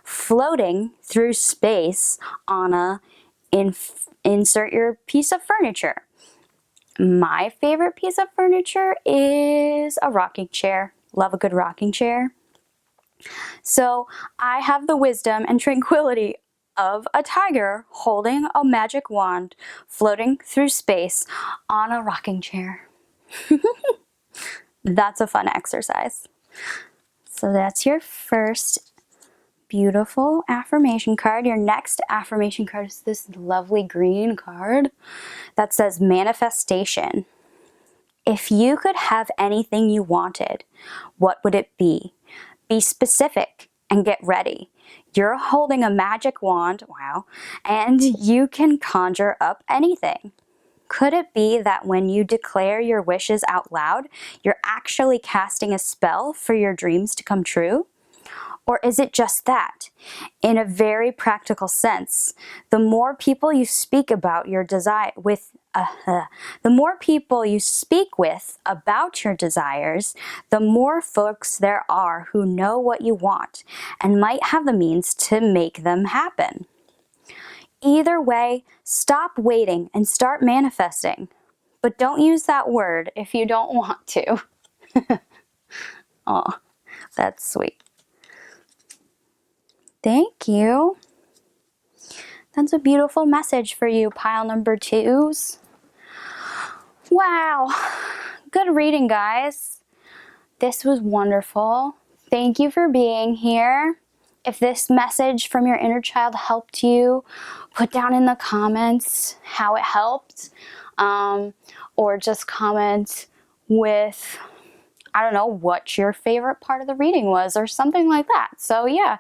Speaker 1: floating through space on a insert your piece of furniture. My favorite piece of furniture is a rocking chair. Love a good rocking chair. So I have the wisdom and tranquility of a tiger holding a magic wand, floating through space on a rocking chair. That's a fun exercise. So that's your first beautiful affirmation card. Your next affirmation card is this lovely green card that says manifestation. If you could have anything you wanted, what would it be? Be specific and get ready. You're holding a magic wand, wow, and you can conjure up anything. Could it be that when you declare your wishes out loud, you're actually casting a spell for your dreams to come true? Or is it just that? In a very practical sense, the more people you speak about your desire with, the more people you speak with about your desires, the more folks there are who know what you want and might have the means to make them happen. Either way, stop waiting and start manifesting. But don't use that word if you don't want to. Oh, that's sweet. Thank you. That's a beautiful message for you, pile number 2s. Wow. Good reading, guys. This was wonderful. Thank you for being here. If this message from your inner child helped you, put down in the comments how it helped, or just comment with, I don't know, what your favorite part of the reading was or something like that. So yeah,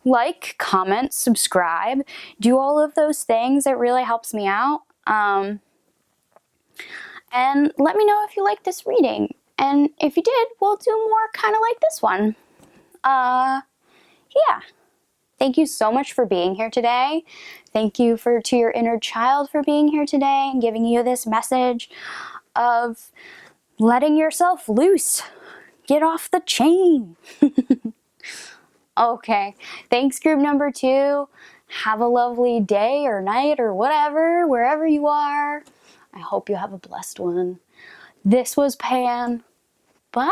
Speaker 1: like, comment, subscribe, do all of those things. It really helps me out. And let me know if you like this reading. And if you did, we'll do more kind of like this one. Yeah. Thank you so much for being here today. Thank you to your inner child for being here today and giving you this message of letting yourself loose. Get off the chain. Okay. Thanks, group number 2. Have a lovely day or night or whatever, wherever you are. I hope you have a blessed one. This was Pan. Bye.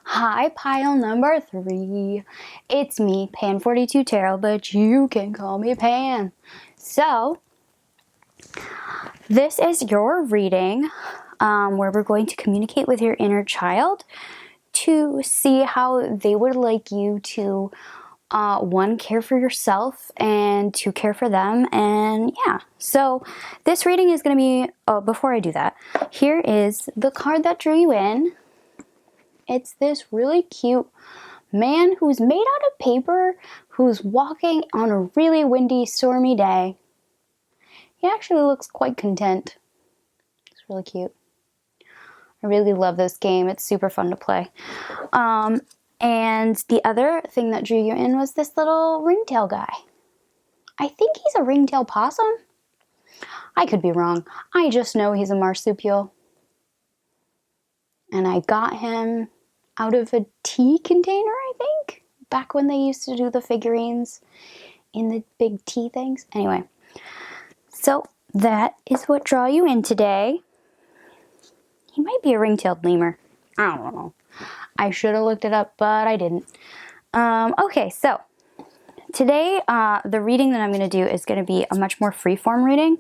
Speaker 1: Hi, pile number 3. It's me, Pan42 Tarot, but you can call me Pan. So, this is your reading where we're going to communicate with your inner child to see how they would like you to, 1, care for yourself, and 2, care for them. And yeah, so this reading is going to be, before I do that, here is the card that drew you in. It's this really cute man who's made out of paper, who's walking on a really windy, stormy day. He actually looks quite content. It's really cute. I really love this game. It's super fun to play. And the other thing that drew you in was this little ringtail guy. I think he's a ringtail possum. I could be wrong. I just know he's a marsupial. And I got him out of a tea container, I think, back when they used to do the figurines in the big tea things. Anyway, so that is what drew you in today. He might be a ring-tailed lemur. I don't know. I should have looked it up, but I didn't. Okay, so today the reading that I'm going to do is going to be a much more free-form reading.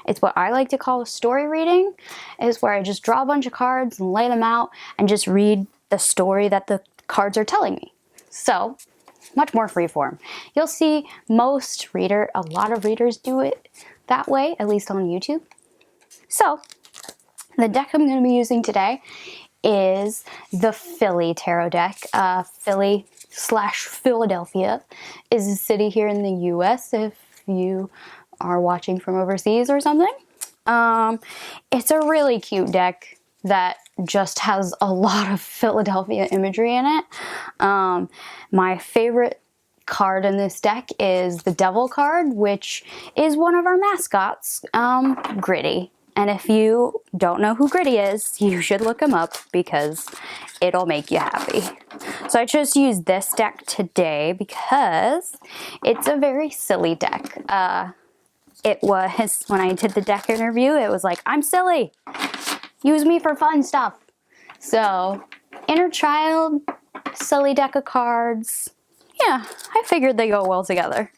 Speaker 1: It's what I like to call a story reading. It's where I just draw a bunch of cards and lay them out and just read the story that the cards are telling me. So, much more free-form. You'll see a lot of readers do it that way, at least on YouTube. So, the deck I'm going to be using today is the Philly Tarot deck. Philly/Philadelphia is a city here in the US if you are watching from overseas or something. It's a really cute deck that just has a lot of Philadelphia imagery in it. My favorite card in this deck is the Devil card, which is one of our mascots, Gritty. And if you don't know who Gritty is, you should look him up because it'll make you happy. So I chose to use this deck today because it's a very silly deck. It was, when I did the deck interview, it was like, I'm silly. Use me for fun stuff. So, inner child, silly deck of cards. Yeah, I figured they go well together.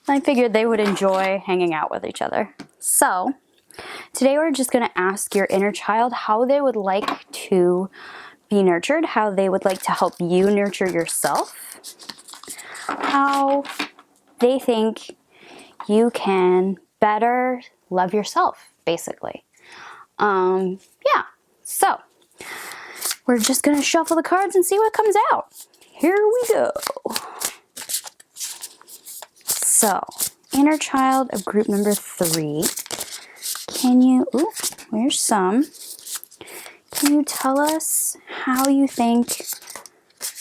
Speaker 1: I figured they would enjoy hanging out with each other. So, today we're just going to ask your inner child how they would like to be nurtured, how they would like to help you nurture yourself, how they think you can better love yourself, basically. Yeah, so we're just going to shuffle the cards and see what comes out. Here we go. So, inner child of group number 3. Can you, where's some? Can you tell us how you think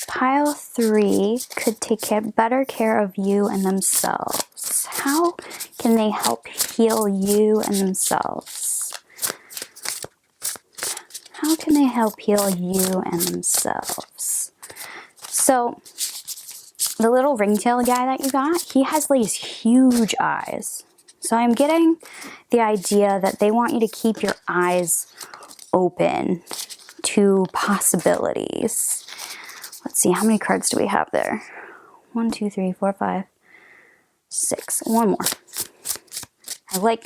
Speaker 1: pile 3 could take better care of you and themselves? How can they help heal you and themselves? How can they help heal you and themselves? So, the little ringtail guy that you got, he has these huge eyes. So I'm getting the idea that they want you to keep your eyes open to possibilities. Let's see, how many cards do we have there? 1, 2, 3, 4, 5, 6. One more.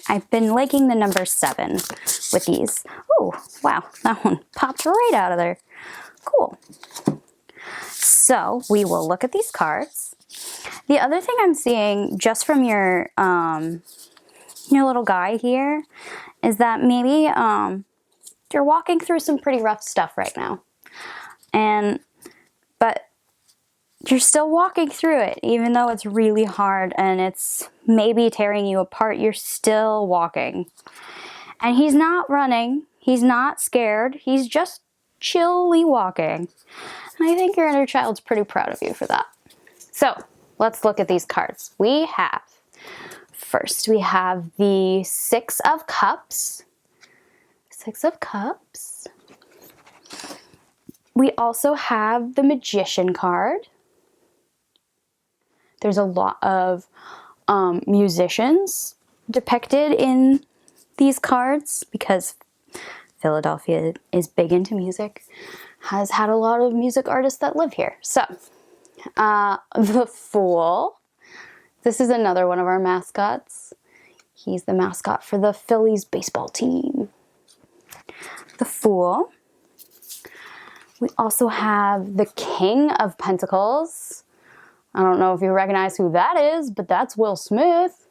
Speaker 1: I've been liking the number 7 with these. Oh, wow, that one popped right out of there. Cool. So we will look at these cards. The other thing I'm seeing just from your little guy here is that maybe you're walking through some pretty rough stuff right now. But you're still walking through it, even though it's really hard and it's maybe tearing you apart, you're still walking. And he's not running, he's not scared, he's just chilly walking. And I think your inner child's pretty proud of you for that. So, let's look at these cards. First, we have the 6 of Cups. 6 of Cups. We also have the Magician card. There's a lot of musicians depicted in these cards because Philadelphia is big into music, has had a lot of music artists that live here. So, the Fool. This is another one of our mascots. He's the mascot for the Phillies baseball team. The Fool. We also have the King of Pentacles. I don't know if you recognize who that is, but that's Will Smith.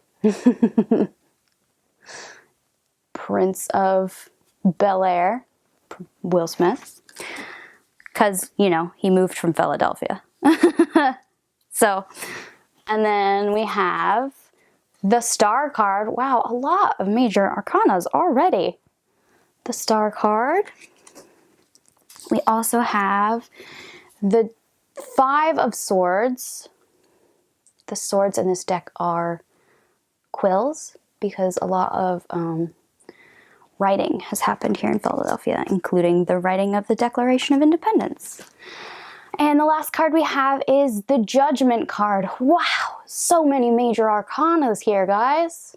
Speaker 1: Prince of Bel-Air, Will Smith. Because, he moved from Philadelphia. So, and then we have the Star card. Wow, a lot of major arcanas already. The Star card. We also have the 5 of Swords. The swords in this deck are quills because a lot of writing has happened here in Philadelphia, including the writing of the Declaration of Independence. And the last card we have is the Judgment card. Wow, so many major arcanas here, guys.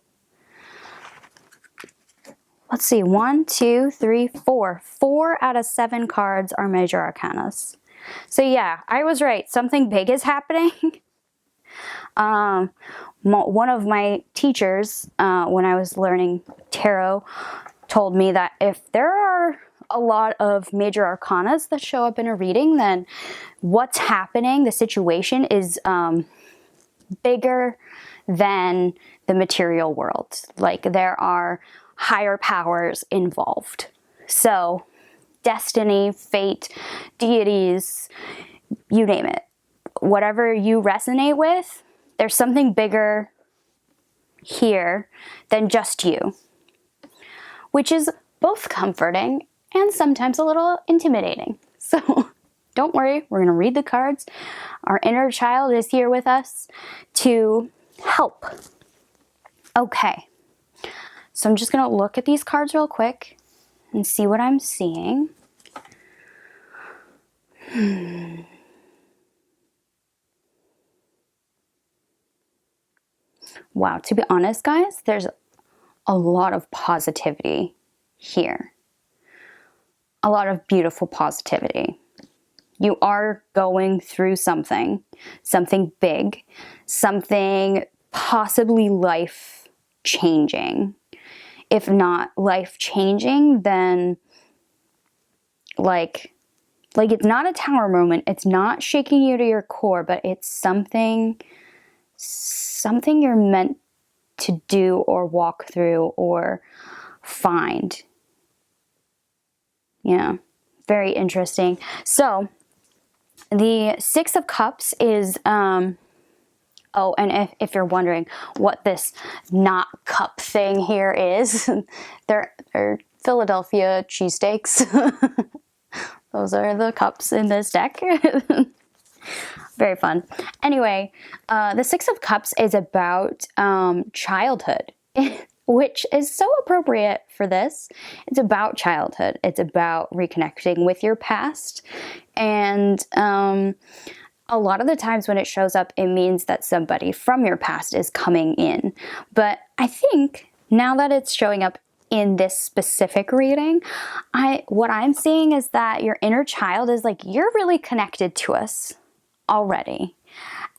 Speaker 1: Let's see, 1, 2, 3, 4. 4 out of 7 cards are major arcanas. So yeah, I was right. Something big is happening. One of my teachers, when I was learning tarot, told me that if there are a lot of major arcanas that show up in a reading, then what's happening, the situation is bigger than the material world. Like there are higher powers involved. So destiny, fate, deities, you name it. Whatever you resonate with, there's something bigger here than just you, which is both comforting and sometimes a little intimidating. So don't worry, we're going to read the cards. Our inner child is here with us to help. Okay, so I'm just going to look at these cards real quick and see what I'm seeing. Wow, to be honest, guys, there's a lot of positivity here. A lot of beautiful positivity. You are going through something big, something possibly life-changing. If not life-changing, then like it's not a tower moment. It's not shaking you to your core, but it's something you're meant to do or walk through or find. Yeah, very interesting. So the Six of Cups is, and if you're wondering what this not cup thing here is, they're Philadelphia cheesesteaks. Those are the cups in this deck. Very fun. Anyway, the Six of Cups is about childhood, which is so appropriate for this. It's about childhood. It's about reconnecting with your past. And a lot of the times when it shows up, it means that somebody from your past is coming in. But I think now that it's showing up in this specific reading, what I'm seeing is that your inner child is like, you're really connected to us already.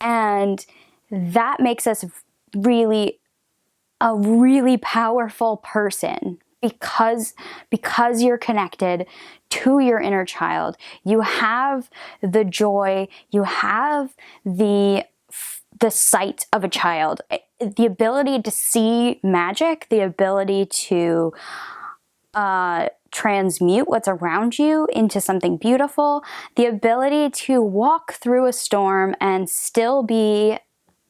Speaker 1: And that makes us really a really powerful person because you're connected to your inner child. You have the joy, you have the sight of a child, the ability to see magic, the ability to transmute what's around you into something beautiful, the ability to walk through a storm and still be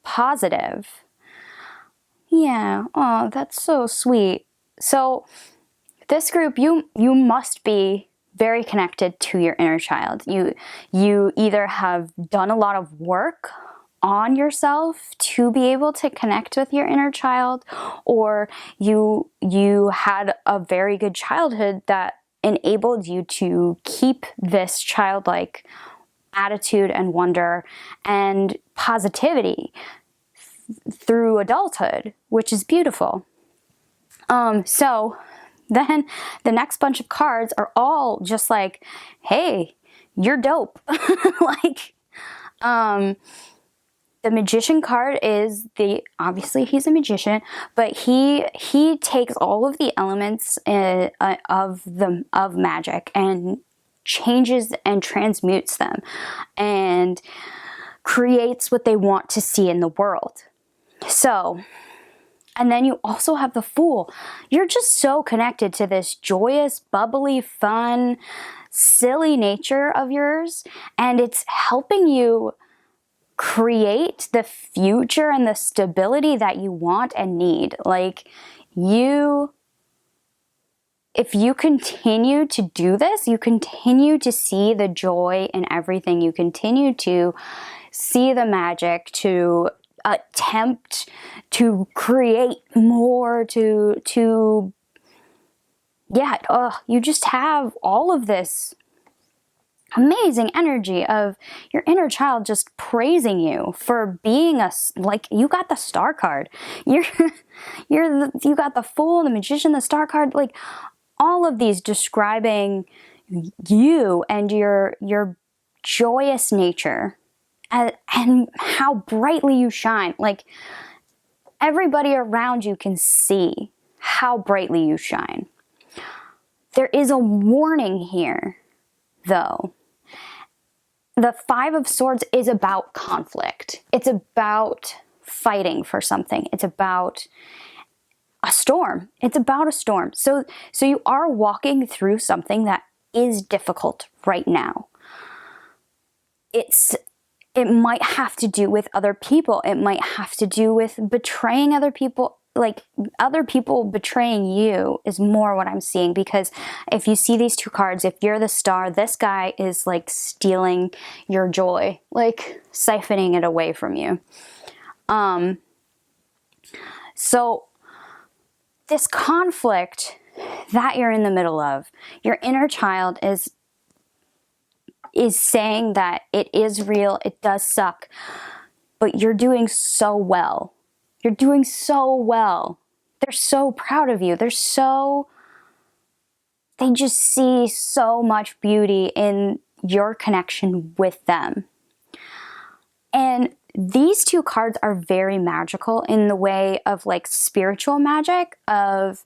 Speaker 1: positive. Yeah, oh, that's so sweet. So this group, you must be very connected to your inner child. You either have done a lot of work on yourself to be able to connect with your inner child, or you had a very good childhood that enabled you to keep this childlike attitude and wonder and positivity through adulthood, which is beautiful. So then the next bunch of cards are all just like, hey, you're dope. Like, the Magician card is obviously he's a magician, but he takes all of the elements of magic and changes and transmutes them and creates what they want to see in the world. So, and then you also have the Fool. You're just so connected to this joyous, bubbly, fun, silly nature of yours, and it's helping you create the future and the stability that you want and need. Like, if you continue to do this, you continue to see the joy in everything. You continue to see the magic, to attempt to create more, you just have all of this amazing energy of your inner child just praising you for being you got the Star card. You got the Fool, the Magician, the Star card, like all of these describing you and your joyous nature and how brightly you shine. Like, everybody around you can see how brightly you shine. There is a warning here, though. The Five of Swords is about conflict. It's about fighting for something. It's about a storm. It's about a storm. So you are walking through something that is difficult right now. It might have to do with other people. It might have to do with betraying other people. like other people betraying you is more what I'm seeing, because if you see these two cards, if you're the star, this guy is like stealing your joy, like siphoning it away from you. So this conflict that you're in the middle of, your inner child is saying that it is real, it does suck, but you're doing so well. You're doing so well. They're so proud of you. They just see so much beauty in your connection with them. And these two cards are very magical in the way of like spiritual magic, of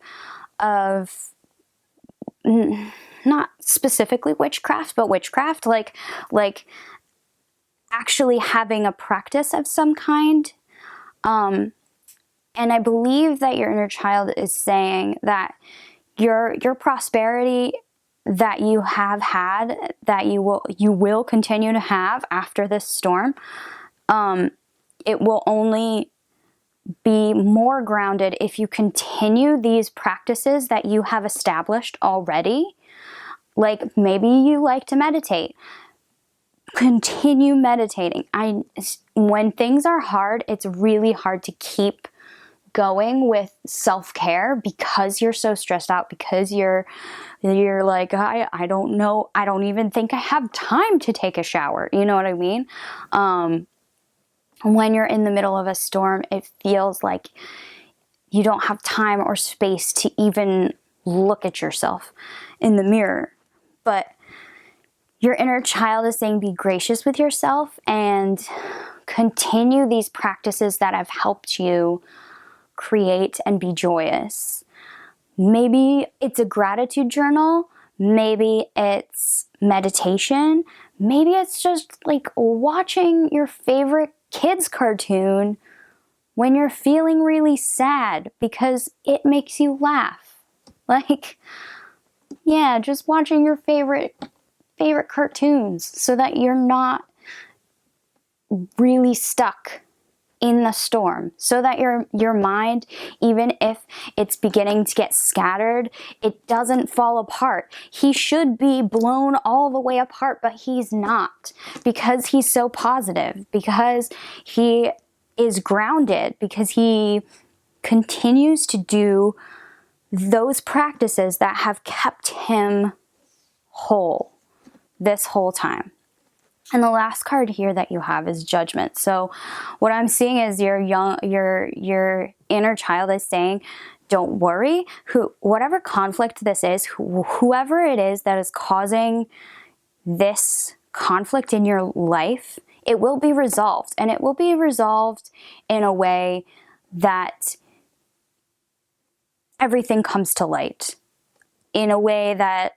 Speaker 1: not specifically witchcraft, but witchcraft, like actually having a practice of some kind. And I believe that your inner child is saying that your prosperity that you have had, that you will continue to have after this storm, it will only be more grounded if you continue these practices that you have established already. Like maybe you like to meditate. Continue meditating. When things are hard, it's really hard to keep going with self-care because you're so stressed out, because you're like, I don't know, I don't even think I have time to take a shower. You know what I mean? When you're in the middle of a storm, it feels like you don't have time or space to even look at yourself in the mirror. But your inner child is saying, be gracious with yourself and continue these practices that have helped you create and be joyous. Maybe it's a gratitude journal. Maybe it's meditation. Maybe it's just like watching your favorite kids cartoon when you're feeling really sad because it makes you laugh. Like, yeah, just watching your favorite cartoons so that you're not really stuck in the storm, so that your mind, even if it's beginning to get scattered, it doesn't fall apart. He should be blown all the way apart, but he's not, because he's so positive, because he is grounded, because he continues to do those practices that have kept him whole this whole time. And the last card here that you have is Judgment. So what I'm seeing is your inner child is saying, don't worry, whatever conflict this is, whoever it is that is causing this conflict in your life, it will be resolved. And it will be resolved in a way that everything comes to light, in a way that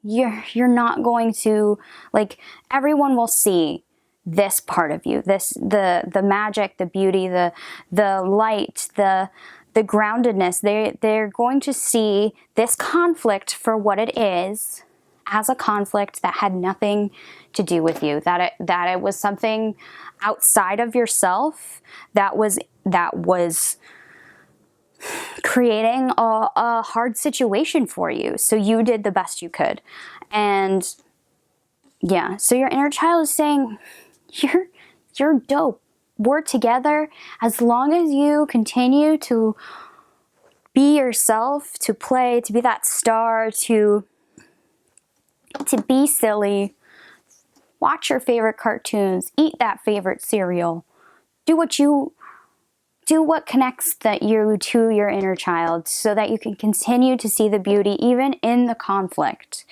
Speaker 1: you're not going to, like, everyone will see this part of you, the magic, the beauty, the light, the groundedness. They're going to see this conflict for what it is, as a conflict that had nothing to do with you, that it was something outside of yourself that was creating a hard situation for you. So you did the best you could. And yeah, so your inner child is saying, you're dope. We're together. As long as you continue to be yourself, to play, to be that star, to be silly, watch your favorite cartoons, eat that favorite cereal, do what connects you to your inner child, so that you can continue to see the beauty even in the conflict.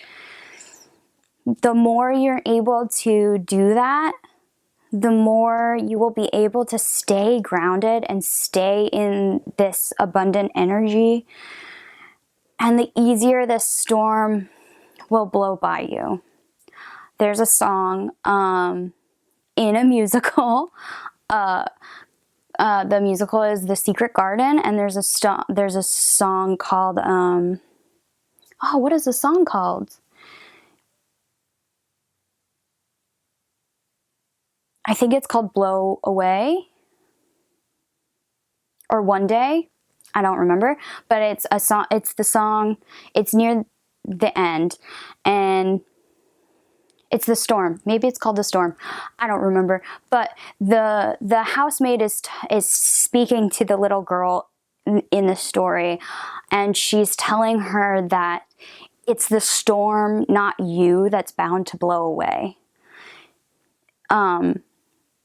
Speaker 1: The more you're able to do that, the more you will be able to stay grounded and stay in this abundant energy, and the easier this storm will blow by you. There's a song in a musical. The musical is The Secret Garden, and there's a song called what is the song called? I think it's called Blow Away, or One Day. I don't remember, but it's a song. It's the song. It's near the end, and it's the storm. Maybe it's called the storm. I don't remember. But the housemaid is speaking to the little girl in the story, and she's telling her that it's the storm, not you, that's bound to blow away.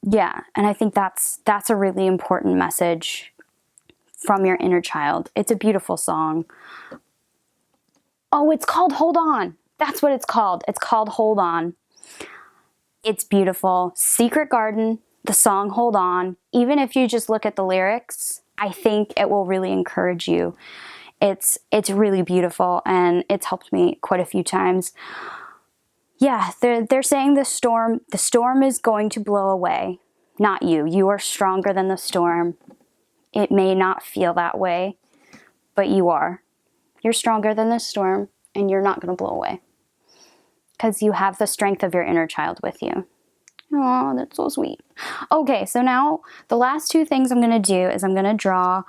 Speaker 1: Yeah, and I think that's a really important message from your inner child. It's a beautiful song. Oh, it's called Hold On. That's what it's called. It's called Hold On. It's beautiful. Secret Garden, the song Hold On. Even if you just look at the lyrics, I think it will really encourage you. It's really beautiful, and it's helped me quite a few times. Yeah, they're saying the storm is going to blow away, not you. You are stronger than the storm. It may not feel that way, but you are. You're stronger than the storm, and you're not going to blow away because you have the strength of your inner child with you. Oh, that's so sweet. Okay, so now the last two things I'm going to do is I'm going to draw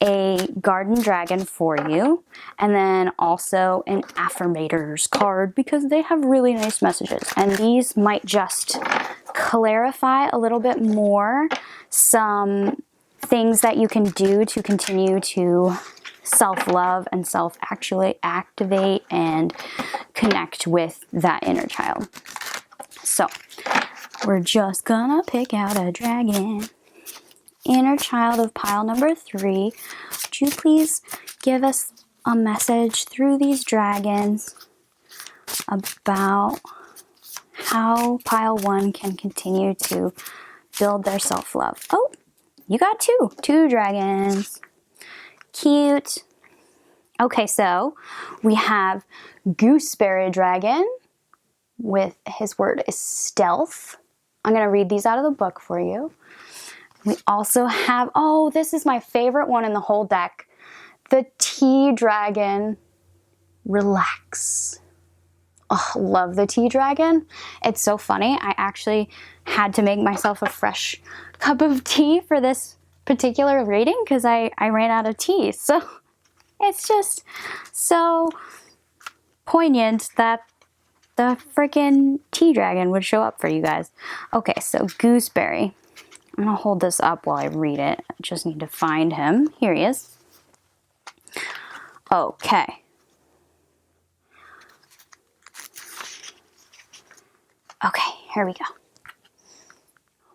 Speaker 1: a garden dragon for you, and then also an affirmators card because they have really nice messages. And these might just clarify a little bit more some things that you can do to continue to self-love and self-actually activate and connect with that inner child. So we're just gonna pick out a dragon. Inner child of pile number 3, would you please give us a message through these dragons about how pile 1 can continue to build their self-love? Oh, you got two dragons. Cute. Okay, so we have Gooseberry Dragon with his word is stealth. I'm going to read these out of the book for you. We also have, oh, this is my favorite one in the whole deck. The Tea Dragon, relax. Oh, love the Tea Dragon. It's so funny. I actually had to make myself a fresh cup of tea for this particular reading because I ran out of tea. So it's just so poignant that the freaking Tea Dragon would show up for you guys. Okay, so Gooseberry. I'm going to hold this up while I read it. I just need to find him. Here he is. Okay. Okay, here we go.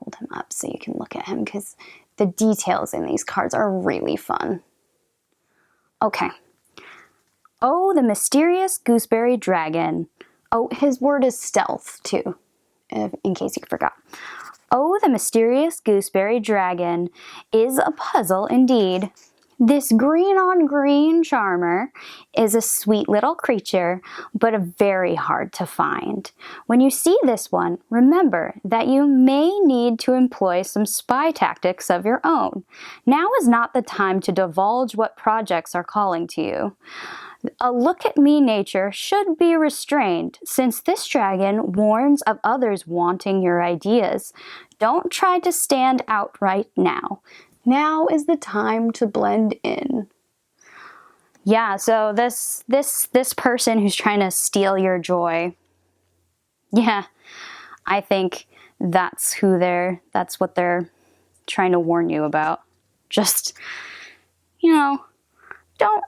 Speaker 1: Hold him up so you can look at him because the details in these cards are really fun. Okay. Oh, the mysterious Gooseberry Dragon. Oh, his word is stealth too, in case you forgot. Oh, the mysterious Gooseberry Dragon is a puzzle indeed. This green-on-green charmer is a sweet little creature, but very hard to find. When you see this one, remember that you may need to employ some spy tactics of your own. Now is not the time to divulge what projects are calling to you. A look-at-me nature should be restrained, since this dragon warns of others wanting your ideas. Don't try to stand out right now. Now is the time to blend in. Yeah, so this person who's trying to steal your joy, yeah, I think that's what they're trying to warn you about. Just, don't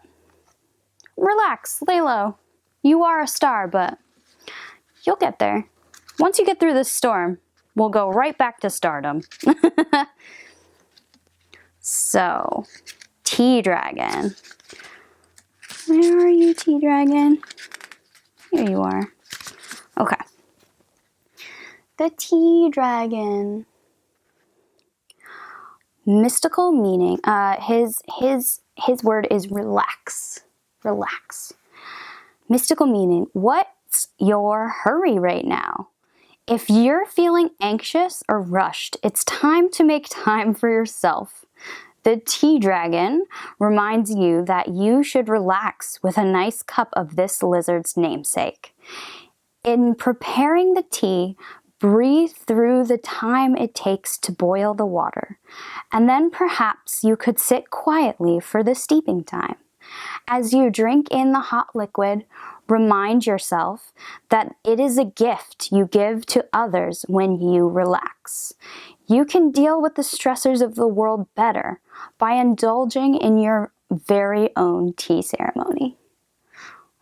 Speaker 1: relax, lay low. You are a star, but you'll get there. Once you get through this storm, we'll go right back to stardom. So, Tea Dragon. Where are you, Tea Dragon? Here you are. Okay. The Tea Dragon. Mystical meaning. His word is relax. Relax. Mystical meaning. What's your hurry right now? If you're feeling anxious or rushed, it's time to make time for yourself. The Tea Dragon reminds you that you should relax with a nice cup of this lizard's namesake. In preparing the tea, breathe through the time it takes to boil the water, and then perhaps you could sit quietly for the steeping time. As you drink in the hot liquid, remind yourself that it is a gift you give to others when you relax. You can deal with the stressors of the world better by indulging in your very own tea ceremony.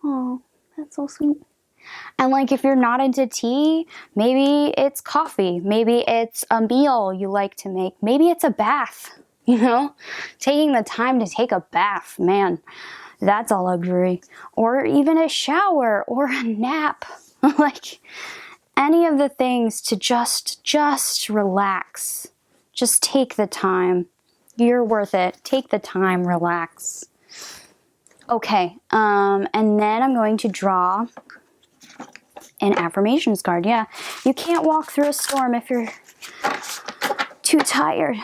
Speaker 1: Oh, that's so sweet. And like, if you're not into tea, maybe it's coffee, maybe it's a meal you like to make, maybe it's a bath, taking the time to take a bath, man, that's a luxury. Or even a shower or a nap, like any of the things to just relax. Just take the time. You're worth it. Take the time, relax. Okay, and then I'm going to draw an affirmations card. Yeah, you can't walk through a storm if you're too tired.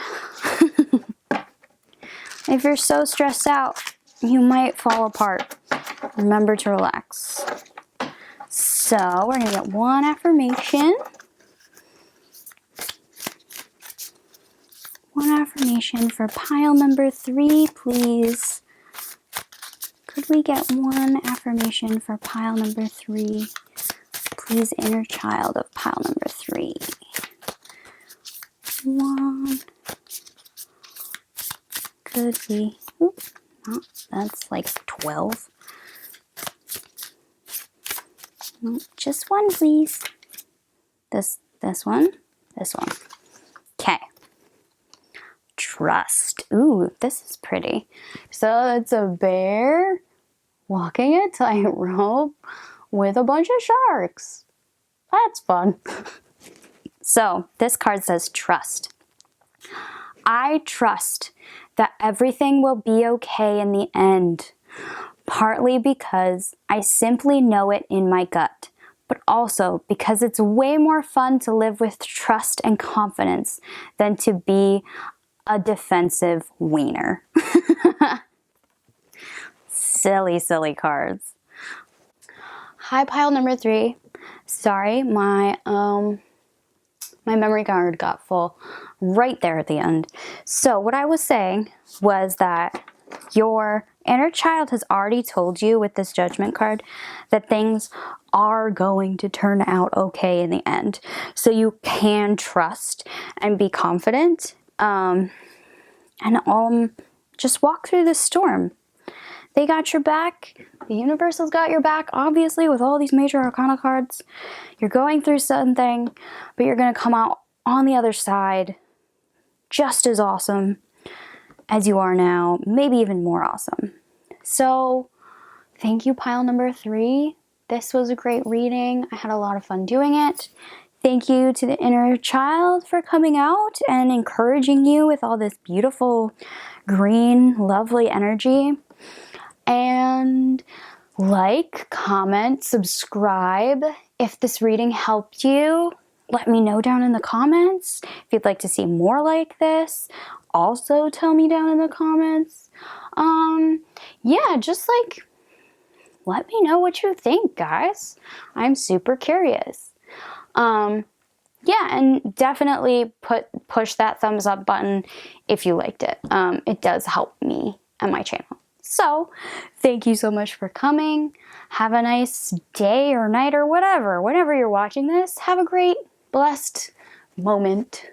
Speaker 1: If you're so stressed out, you might fall apart. Remember to relax. So we're going to get one affirmation. One affirmation for pile number 3, please. Could we get one affirmation for pile number 3? Please, inner child of pile number 3. 1. Could we? Oops, oh, that's like 12. No, just one, please. This one. Okay. Trust. Ooh, this is pretty. So it's a bear walking a tightrope with a bunch of sharks. That's fun. So this card says trust. I trust that everything will be okay in the end, partly because I simply know it in my gut, but also because it's way more fun to live with trust and confidence than to be a defensive wiener. Silly cards. Hi, pile number 3. Sorry, my memory card got full right there at the end. So what I was saying was that your inner child has already told you with this judgment card that things are going to turn out okay in the end. So you can trust and be confident, and just walk through the storm. They got your back. The universe has got your back, obviously, with all these major arcana cards. You're going through something, but you're going to come out on the other side just as awesome as you are now, maybe even more awesome. So, thank you, pile number 3. This was a great reading. I had a lot of fun doing it. Thank you to the inner child for coming out and encouraging you with all this beautiful green, lovely energy. And like, comment, subscribe. If this reading helped you, let me know down in the comments. If you'd like to see more like this, also tell me down in the comments. Yeah, just like, let me know what you think, guys. I'm super curious. Yeah, and definitely push that thumbs up button if you liked it. It does help me and my channel. So, thank you so much for coming. Have a nice day or night or whatever. Whenever you're watching this, have a great, blessed moment.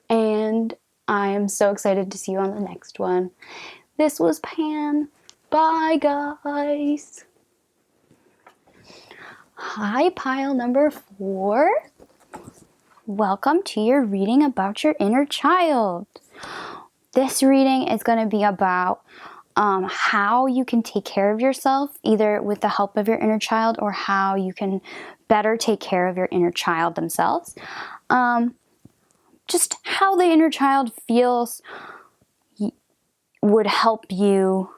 Speaker 1: And I am so excited to see you on the next one. This was Pan. Bye, guys. Hi, pile number 4. Welcome to your reading about your inner child. This reading is going to be about how you can take care of yourself, either with the help of your inner child or how you can better take care of your inner child themselves. Just how the inner child feels would help you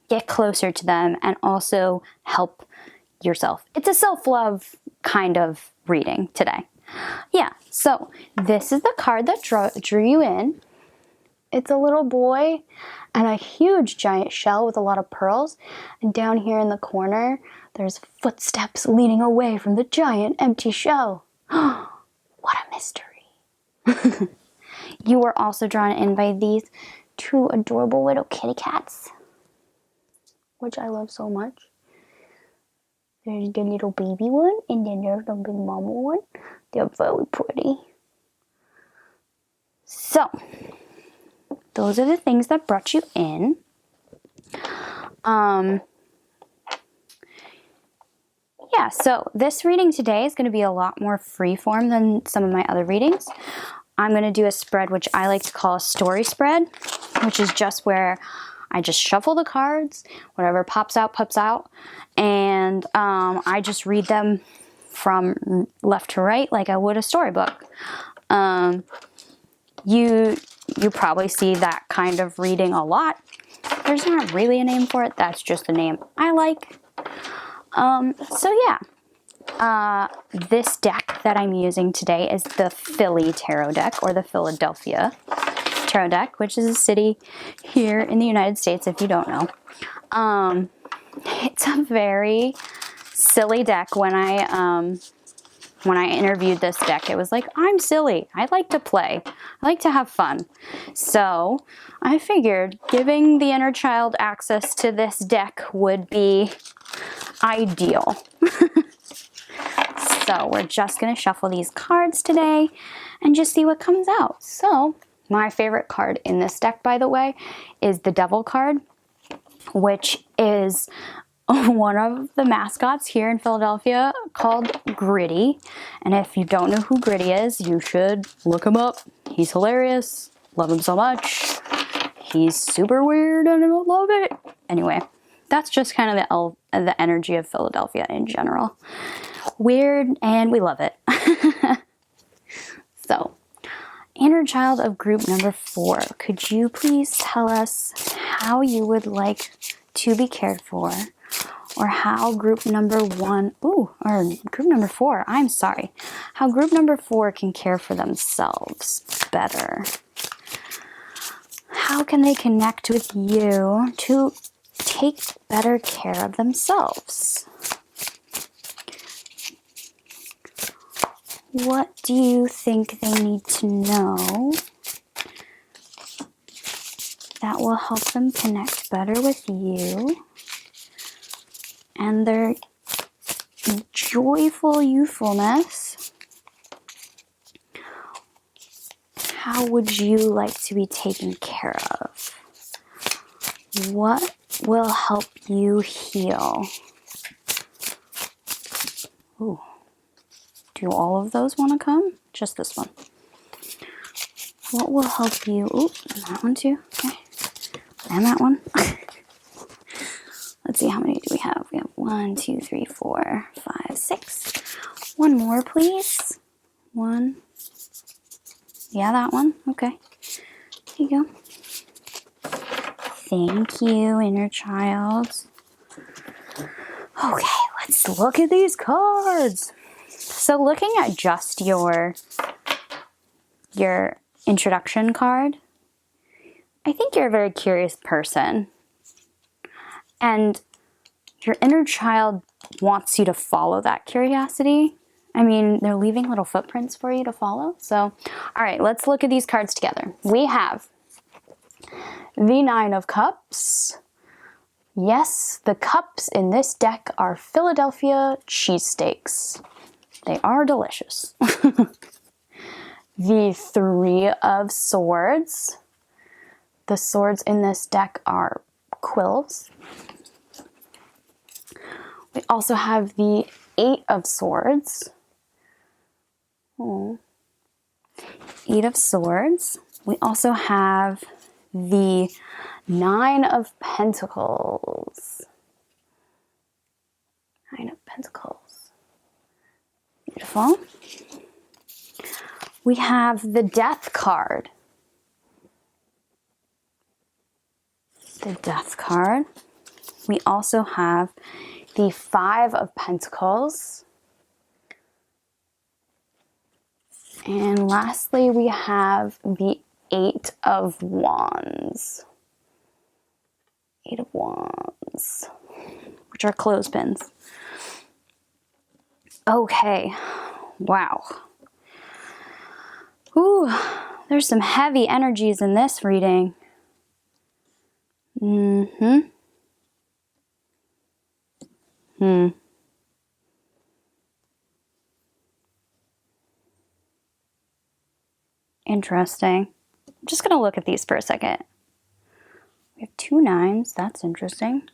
Speaker 1: get closer to them and also help yourself. It's a self-love kind of reading today. Yeah, so this is the card that drew you in. It's a little boy and a huge giant shell with a lot of pearls. And down here in the corner, there's footsteps leading away from the giant empty shell. What a mystery. You were also drawn in by these two adorable little kitty cats, which I love so much. There's the little baby one, and then there's the big mama one. They're very pretty. So, those are the things that brought you in. Yeah, so this reading today is going to be a lot more freeform than some of my other readings. I'm going to do a spread which I like to call a story spread, which is just where I just shuffle the cards, whatever pops out, and I just read them from left to right like I would a storybook. You probably see that kind of reading a lot. There's not really a name for it, that's just the name I like. So yeah, this deck that I'm using today is the Philly Tarot deck, or the Philadelphia Tarot deck, which is a city here in the United States, if you don't know. It's a very silly deck. When I interviewed this deck, it was like, I'm silly. I like to play. I like to have fun. So I figured giving the inner child access to this deck would be ideal. So we're just going to shuffle these cards today and just see what comes out. So my favorite card in this deck, by the way, is the Devil card, which is one of the mascots here in Philadelphia called Gritty. And if you don't know who Gritty is, you should look him up. He's hilarious. Love him so much. He's super weird and I love it. Anyway, that's just kind of the energy of Philadelphia in general. Weird, and we love it. So, inner child of group number 4, could you please tell us how you would like to be cared for, or how group number 4, I'm sorry, how group number 4 can care for themselves better? How can they connect with you to take better care of themselves? What do you think they need to know that will help them connect better with you and their joyful youthfulness? How would you like to be taken care of? What will help you heal? Ooh. Do all of those want to come? Just this one. What will help you? Ooh, and that one too. Okay. And that one. Let's see, how many do we have? We have 1, 2, 3, 4, 5, 6. One more, please. 1. Yeah, that one. Okay. Here you go. Thank you, inner child. Okay, let's look at these cards. So looking at just your introduction card, I think you're a very curious person. And your inner child wants you to follow that curiosity. I mean, they're leaving little footprints for you to follow. So, all right, let's look at these cards together. We have the 9 of Cups. Yes, the cups in this deck are Philadelphia cheesesteaks. They are delicious. The 3 of Swords. The swords in this deck are quills. We also have the 8 of Swords. Oh. 8 of Swords. We also have the 9 of Pentacles. 9 of Pentacles. Beautiful. We have the Death card. The Death card. We also have the 5 of Pentacles. And lastly, we have the 8 of Wands. 8 of Wands, which are clothespins. Okay, wow. Ooh, there's some heavy energies in this reading. Interesting. I'm just going to look at these for a second. We have 2 9s. That's interesting.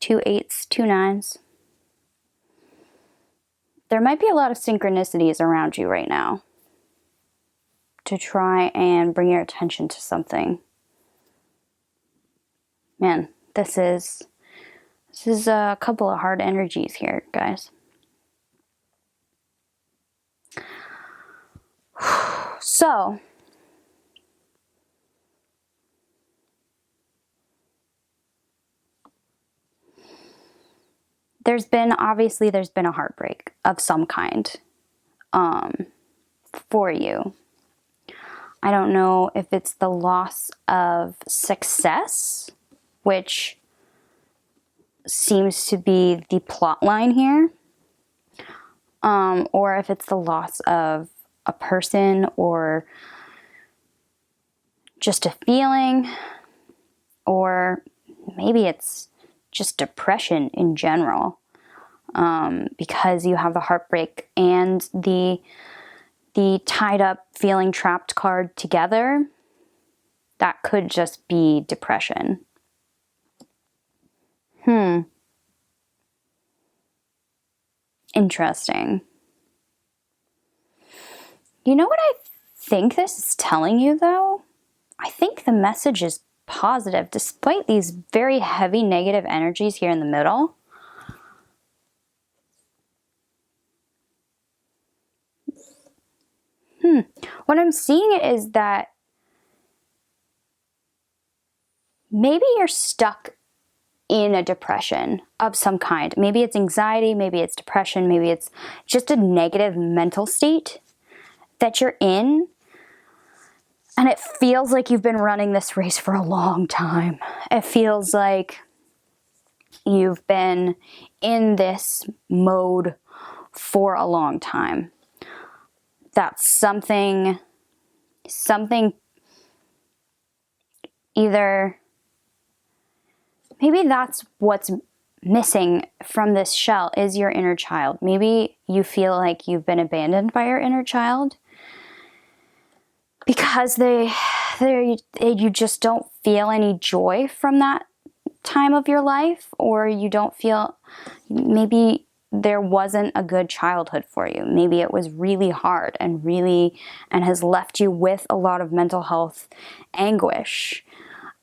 Speaker 1: 2 8s, 2 9s. There might be a lot of synchronicities around you right now to try and bring your attention to something. Man, this is a couple of hard energies here, guys. So, there's been a heartbreak of some kind for you. I don't know if it's the loss of success, which seems to be the plot line here, or if it's the loss of a person or just a feeling, or maybe it's just depression in general, because you have the heartbreak and the tied up, feeling trapped card together. That could just be depression. Interesting. You know what I think this is telling you, though? I think the message is positive, despite these very heavy negative energies here in the middle. What I'm seeing is that maybe you're stuck in a depression of some kind. Maybe it's anxiety, maybe it's depression, maybe it's just a negative mental state that you're in. And it feels like you've been running this race for a long time. It feels like you've been in this mode for a long time. That's something either, maybe that's what's missing from this shell is your inner child. Maybe you feel like you've been abandoned by your inner child because you just don't feel any joy from that time of your life, or you don't feel, maybe there wasn't a good childhood for you. Maybe it was really hard and has left you with a lot of mental health anguish.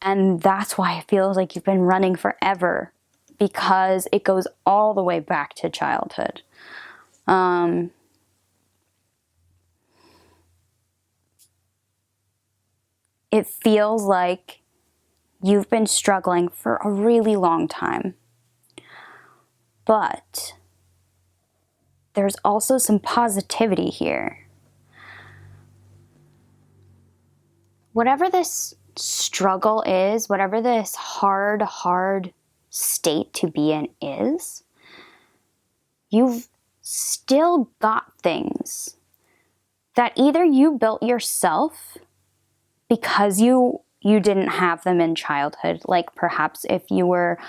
Speaker 1: And that's why it feels like you've been running forever, because it goes all the way back to childhood. It feels like you've been struggling for a really long time. But there's also some positivity here. Whatever this struggle is, whatever this hard state to be in is, you've still got things that either you built yourself because you didn't have them in childhood. Like perhaps if you were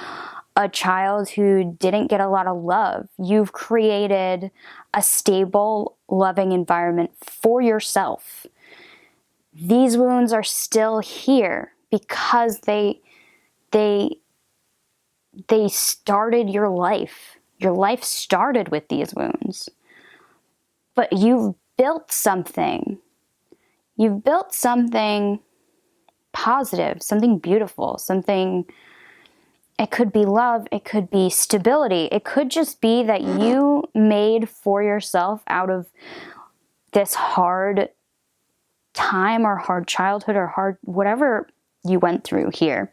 Speaker 1: a child who didn't get a lot of love, you've created a stable, loving environment for yourself. These wounds are still here because they started your life. Your life started with these wounds. But you've built something. You've built something positive, something beautiful, something. It could be love, it could be stability, it could just be that you made for yourself out of this hard time or hard childhood or hard whatever you went through here.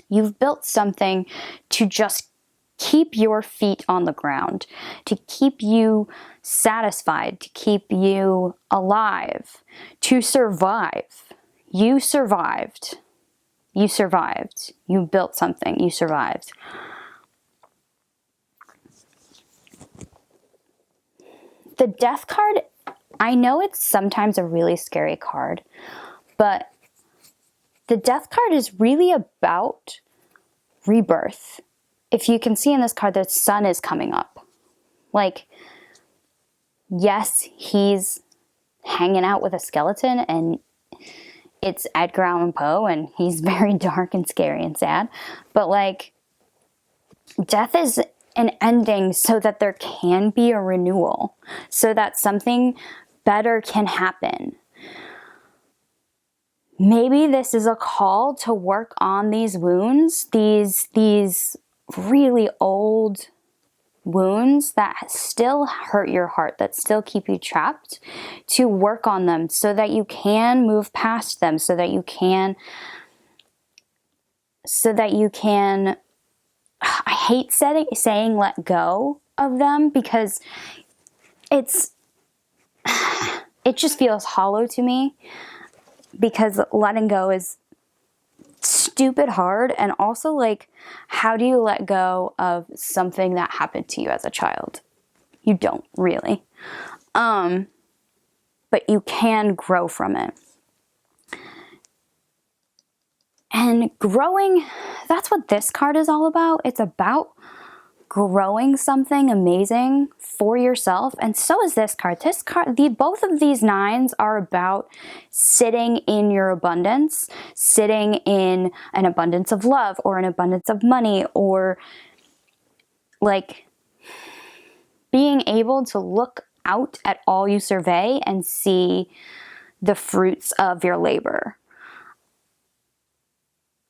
Speaker 1: You've built something to just keep your feet on the ground, to keep you satisfied, to keep you alive, to survive. You survived. You survived. You built something. You survived. The Death card I know it's sometimes a really scary card, but the Death card is really about rebirth. If you can see in this card, the sun is coming up. Like, yes, he's hanging out with a skeleton, and it's Edgar Allan Poe, and he's very dark and scary and sad. But, like, death is an ending so that there can be a renewal, so that something better can happen. Maybe this is a call to work on these wounds, these really old wounds that still hurt your heart, that still keep you trapped, to work on them so that you can move past them, so that you can, I hate saying let go of them, because it just feels hollow to me, because letting go is stupid hard. And also, like, how do you let go of something that happened to you as a child? You don't really. But you can grow from it. And growing, that's what this card is all about. It's about growing something amazing for yourself. And so is this card. This card, both of these nines are about sitting in your abundance, sitting in an abundance of love, or an abundance of money, or like being able to look out at all you survey and see the fruits of your labor.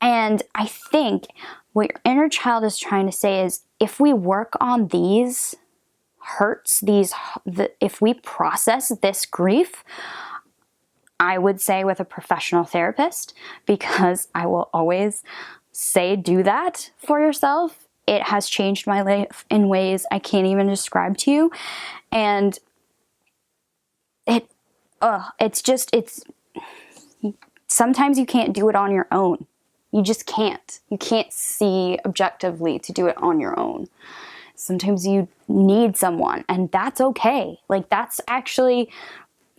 Speaker 1: And I think what your inner child is trying to say is, if we work on these hurts, if we process this grief, I would say with a professional therapist, because I will always say do that for yourself. It has changed my life in ways I can't even describe to you. And sometimes you can't do it on your own. You just can't. You can't see objectively to do it on your own. Sometimes you need someone, and that's okay. Like, that's actually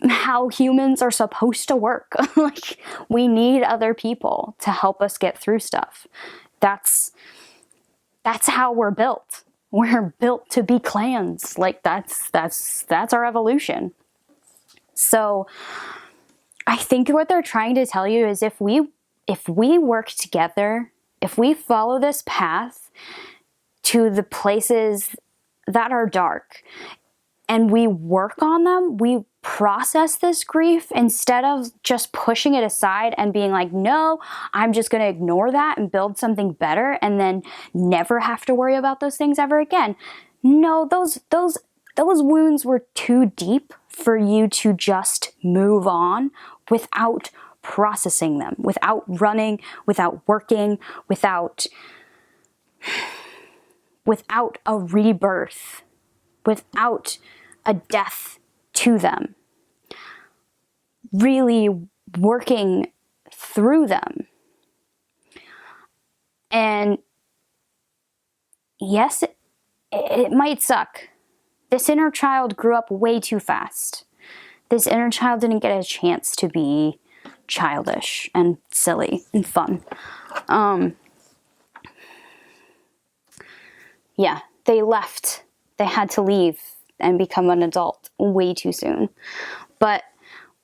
Speaker 1: how humans are supposed to work. Like, we need other people to help us get through stuff. That's how we're built. We're built to be clans. Like, that's our evolution. So I think what they're trying to tell you is, if we work together, if we follow this path to the places that are dark, and we work on them, we process this grief instead of just pushing it aside and being like, no, I'm just going to ignore that and build something better and then never have to worry about those things ever again. No, those wounds were too deep for you to just move on without processing them, without running, without working, without a rebirth, without a death to them. Really working through them. And yes, it might suck. This inner child grew up way too fast. This inner child didn't get a chance to be childish and silly and fun. Yeah, they left. They had to leave and become an adult way too soon. But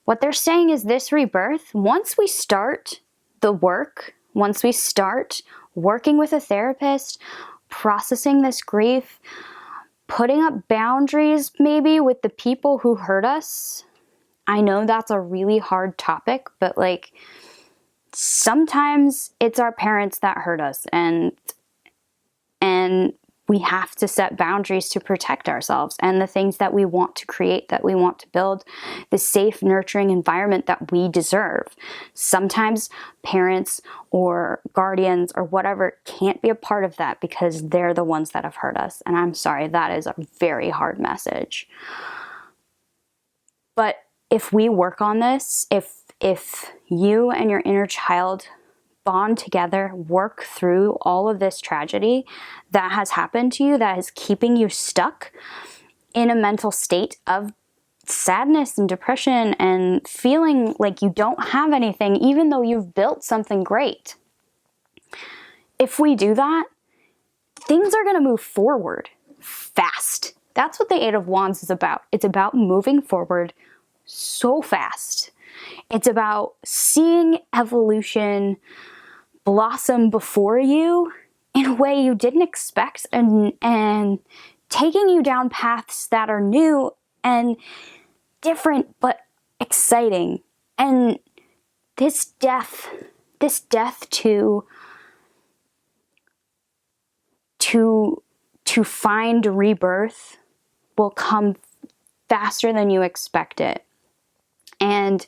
Speaker 1: what they're saying is, this rebirth, once we start the work, once we start working with a therapist, processing this grief, putting up boundaries maybe with the people who hurt us. I know that's a really hard topic, but like, sometimes it's our parents that hurt us, and we have to set boundaries to protect ourselves and the things that we want to create, that we want to build, the safe, nurturing environment that we deserve. Sometimes parents or guardians or whatever can't be a part of that because they're the ones that have hurt us. And I'm sorry, that is a very hard message. But if we work on this, if you and your inner child bond together, work through all of this tragedy that has happened to you, that is keeping you stuck in a mental state of sadness and depression and feeling like you don't have anything, even though you've built something great. If we do that, things are going to move forward fast. That's what the Eight of Wands is about. It's about moving forward so fast. It's about seeing evolution blossom before you in a way you didn't expect, and taking you down paths that are new and different but exciting. And this death to find rebirth will come faster than you expect it. And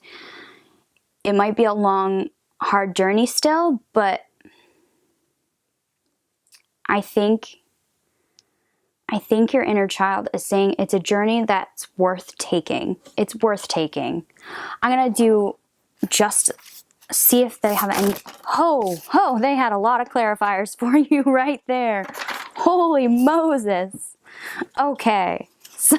Speaker 1: it might be a long, hard journey still, but I think your inner child is saying it's a journey that's worth taking. It's worth taking. I'm going to just see if they have any. Oh, they had a lot of clarifiers for you right there. Holy Moses. Okay, so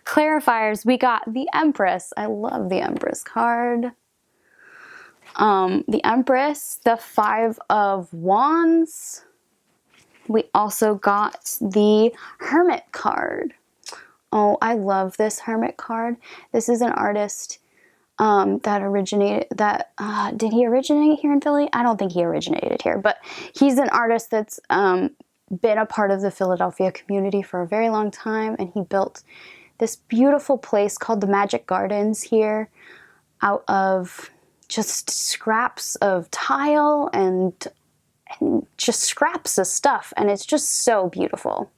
Speaker 1: clarifiers, we got the Empress. I love the Empress card. The Empress, the Five of Wands. We also got the Hermit card. Oh, I love this Hermit card. This is an artist that originated, did he originate here in Philly? I don't think he originated here, but he's an artist that's been a part of the Philadelphia community for a very long time, and he built this beautiful place called the Magic Gardens here out of just scraps of tile and just scraps of stuff, and it's just so beautiful.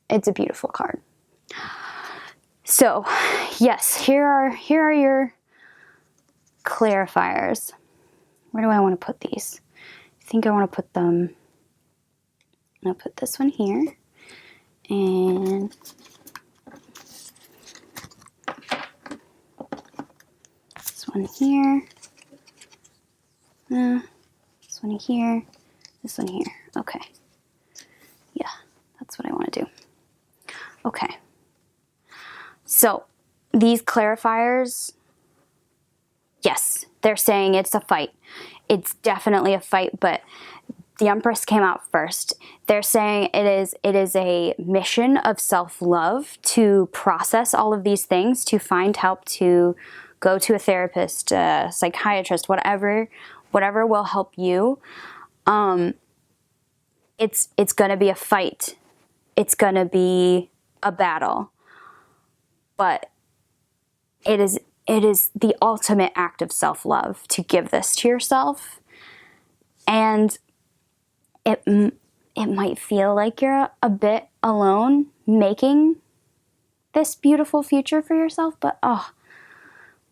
Speaker 1: It's a beautiful card. So, yes, here are your clarifiers. Where do I want to put these? I think I want to put them, I'm going to put this one here, and this one here, this one here, this one here. Okay. Yeah, that's what I want to do. Okay. So, these clarifiers, yes, they're saying it's a fight. It's definitely a fight, but the Empress came out first. They're saying it is a mission of self-love to process all of these things, to find help, to go to a therapist, a psychiatrist, whatever will help you. It's going to be a fight. It's going to be a battle. But it is the ultimate act of self-love to give this to yourself. And it might feel like you're a bit alone making this beautiful future for yourself, but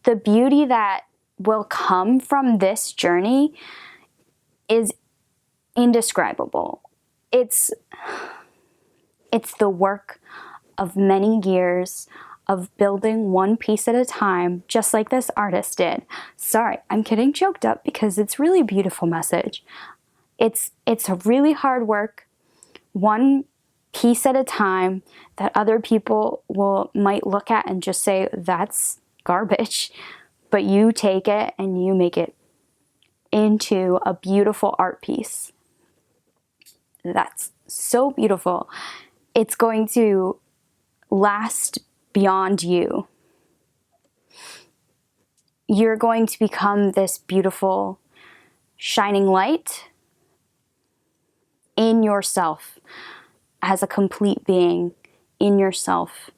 Speaker 1: the beauty that will come from this journey is indescribable. It's the work of many years of building one piece at a time, just like this artist did. Sorry, I'm getting choked up because it's really a beautiful message. It's a really hard work, one piece at a time, that other people might look at and just say, that's garbage. But you take it and you make it into a beautiful art piece. That's so beautiful. It's going to last beyond you. You're going to become this beautiful shining light in yourself, as a complete being in yourself.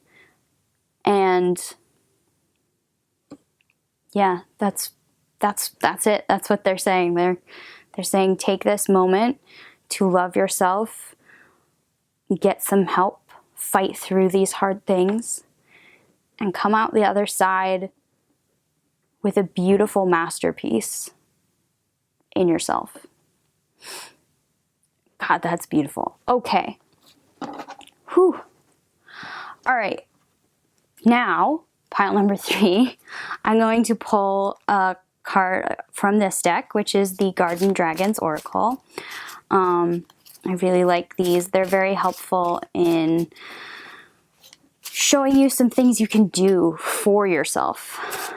Speaker 1: And yeah, that's it. That's what they're saying. They're saying take this moment to love yourself, get some help, fight through these hard things, and come out the other side with a beautiful masterpiece in yourself. God, that's beautiful. Okay. Whew. All right. Now, pile number 3, I'm going to pull a card from this deck, which is the Garden Dragons Oracle. I really like these. They're very helpful in showing you some things you can do for yourself,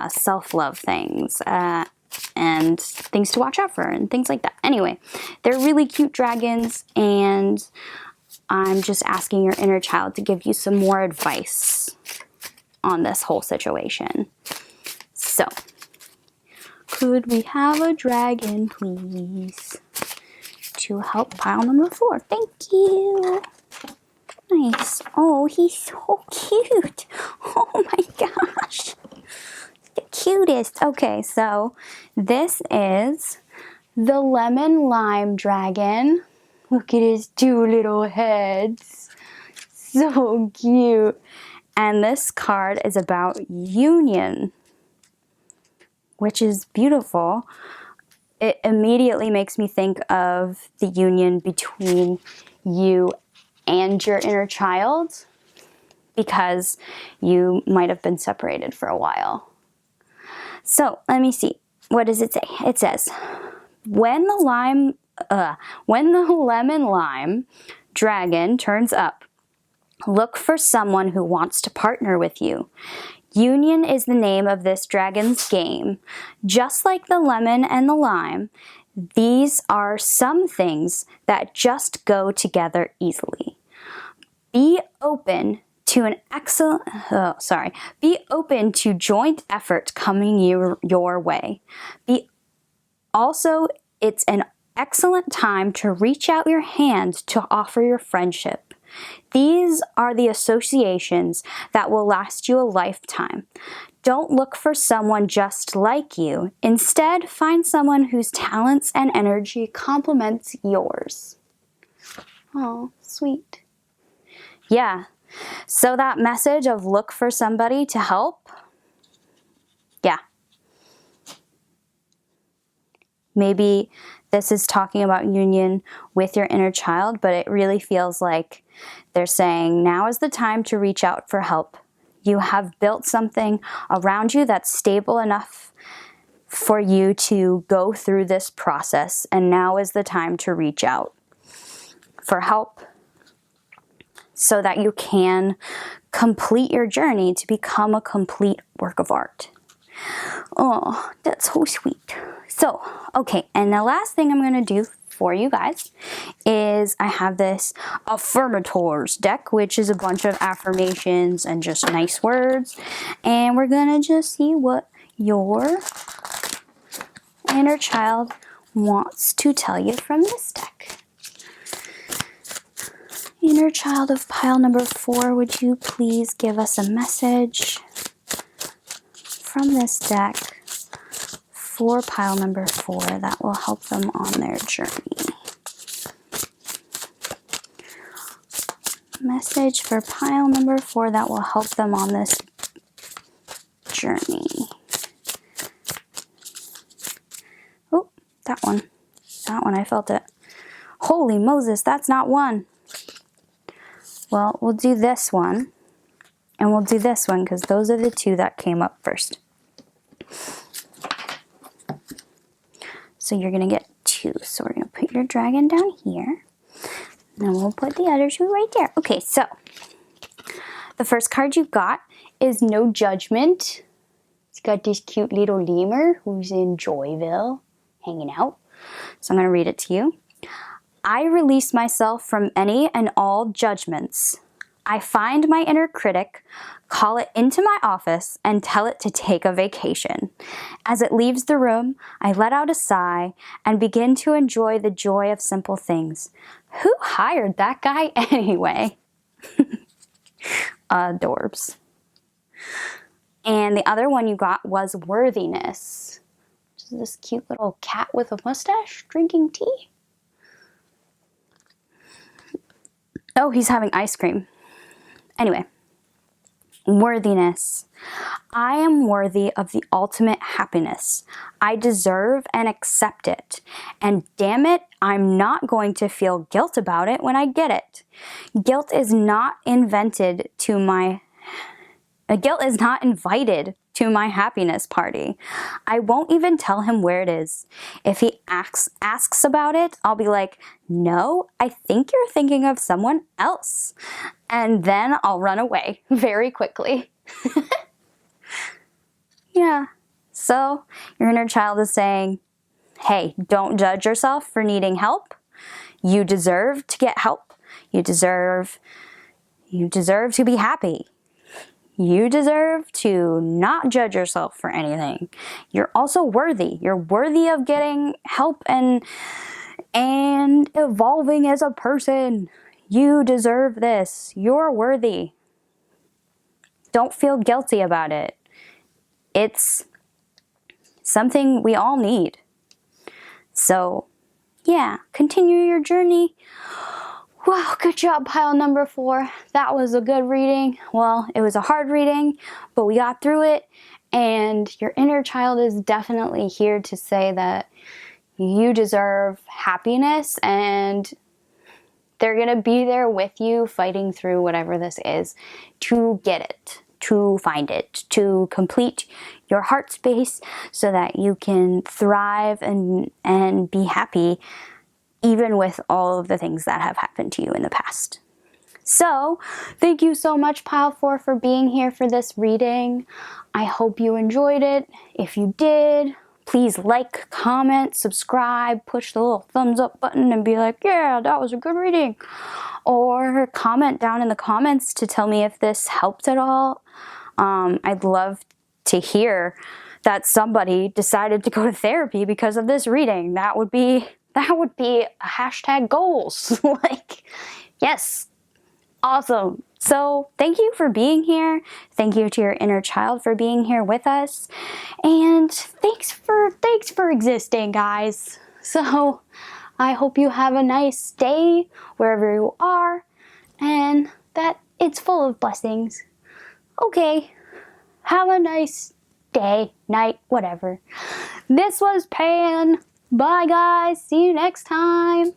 Speaker 1: self-love things, and things to watch out for and things like that. Anyway, they're really cute dragons, and I'm just asking your inner child to give you some more advice on this whole situation. So, could we have a dragon, please, to help pile number 4? Thank you. Nice. Oh, he's so cute. Oh my gosh. The cutest. Okay, so this is the lemon lime dragon. Look at his 2 little heads. So cute. And this card is about union, which is beautiful. It immediately makes me think of the union between you and your inner child, because you might have been separated for a while. So let me see. What does it say? It says, when the lemon lime dragon turns up, look for someone who wants to partner with you. Union is the name of this dragon's game. Just like the lemon and the lime, these are some things that just go together easily. Be open to Be open to joint effort coming your way. It's an excellent time to reach out your hand to offer your friendship. These are the associations that will last you a lifetime. Don't look for someone just like you. Instead, find someone whose talents and energy complements yours. Oh, sweet. Yeah. So that message of look for somebody to help, yeah. Maybe this is talking about union with your inner child, but it really feels like they're saying now is the time to reach out for help. You have built something around you that's stable enough for you to go through this process, and now is the time to reach out for help so that you can complete your journey to become a complete work of art. Oh, that's so sweet. So, okay, and the last thing I'm going to do for you guys is I have this Affirmators deck, which is a bunch of affirmations and just nice words. And we're going to just see what your inner child wants to tell you from this deck. Inner child of pile number 4, would you please give us a message from this deck for pile number 4 that will help them on their journey? Message for pile number 4 that will help them on this journey. Oh, that one. That one, I felt it. Holy Moses, that's not one. Well, we'll do this one, and we'll do this one, because those are the 2 that came up first. So you're going to get 2. So we're going to put your dragon down here, and then we'll put the other 2 right there. Okay, so the first card you got is No Judgment. It's got this cute little lemur who's in Joyville hanging out. So I'm going to read it to you. I release myself from any and all judgments. I find my inner critic, call it into my office, and tell it to take a vacation. As it leaves the room, I let out a sigh and begin to enjoy the joy of simple things. Who hired that guy anyway? Adorbs. And the other one you got was Worthiness, which is this cute little cat with a mustache drinking tea. Oh, he's having ice cream. Anyway, worthiness. I am worthy of the ultimate happiness. I deserve and accept it. And damn it, I'm not going to feel guilt about it when I get it. Guilt is not invented to my Guilt is not invited to my happiness party. I won't even tell him where it is. If he asks about it, I'll be like, no, I think you're thinking of someone else. And then I'll run away very quickly. Yeah. So your inner child is saying, hey, don't judge yourself for needing help. You deserve to get help. You deserve to be happy. You deserve to not judge yourself for anything. You're also worthy. You're worthy of getting help and evolving as a person. You deserve this. You're worthy. Don't feel guilty about it. It's something we all need. So, yeah, continue your journey. Wow, good job, pile number 4. That was a good reading. Well, it was a hard reading, but we got through it. And your inner child is definitely here to say that you deserve happiness, and they're going to be there with you fighting through whatever this is to get it, to find it, to complete your heart space so that you can thrive and be happy even with all of the things that have happened to you in the past. So, thank you so much, Pile 4, for being here for this reading. I hope you enjoyed it. If you did, please like, comment, subscribe, push the little thumbs up button and be like, yeah, that was a good reading. Or comment down in the comments to tell me if this helped at all. I'd love to hear that somebody decided to go to therapy because of this reading. That would be a hashtag goals. Like, yes, awesome. So thank you for being here. Thank you to your inner child for being here with us. And thanks for existing, guys. So I hope you have a nice day wherever you are and that it's full of blessings. Okay, have a nice day, night, whatever. This was Pan. Bye, guys. See you next time.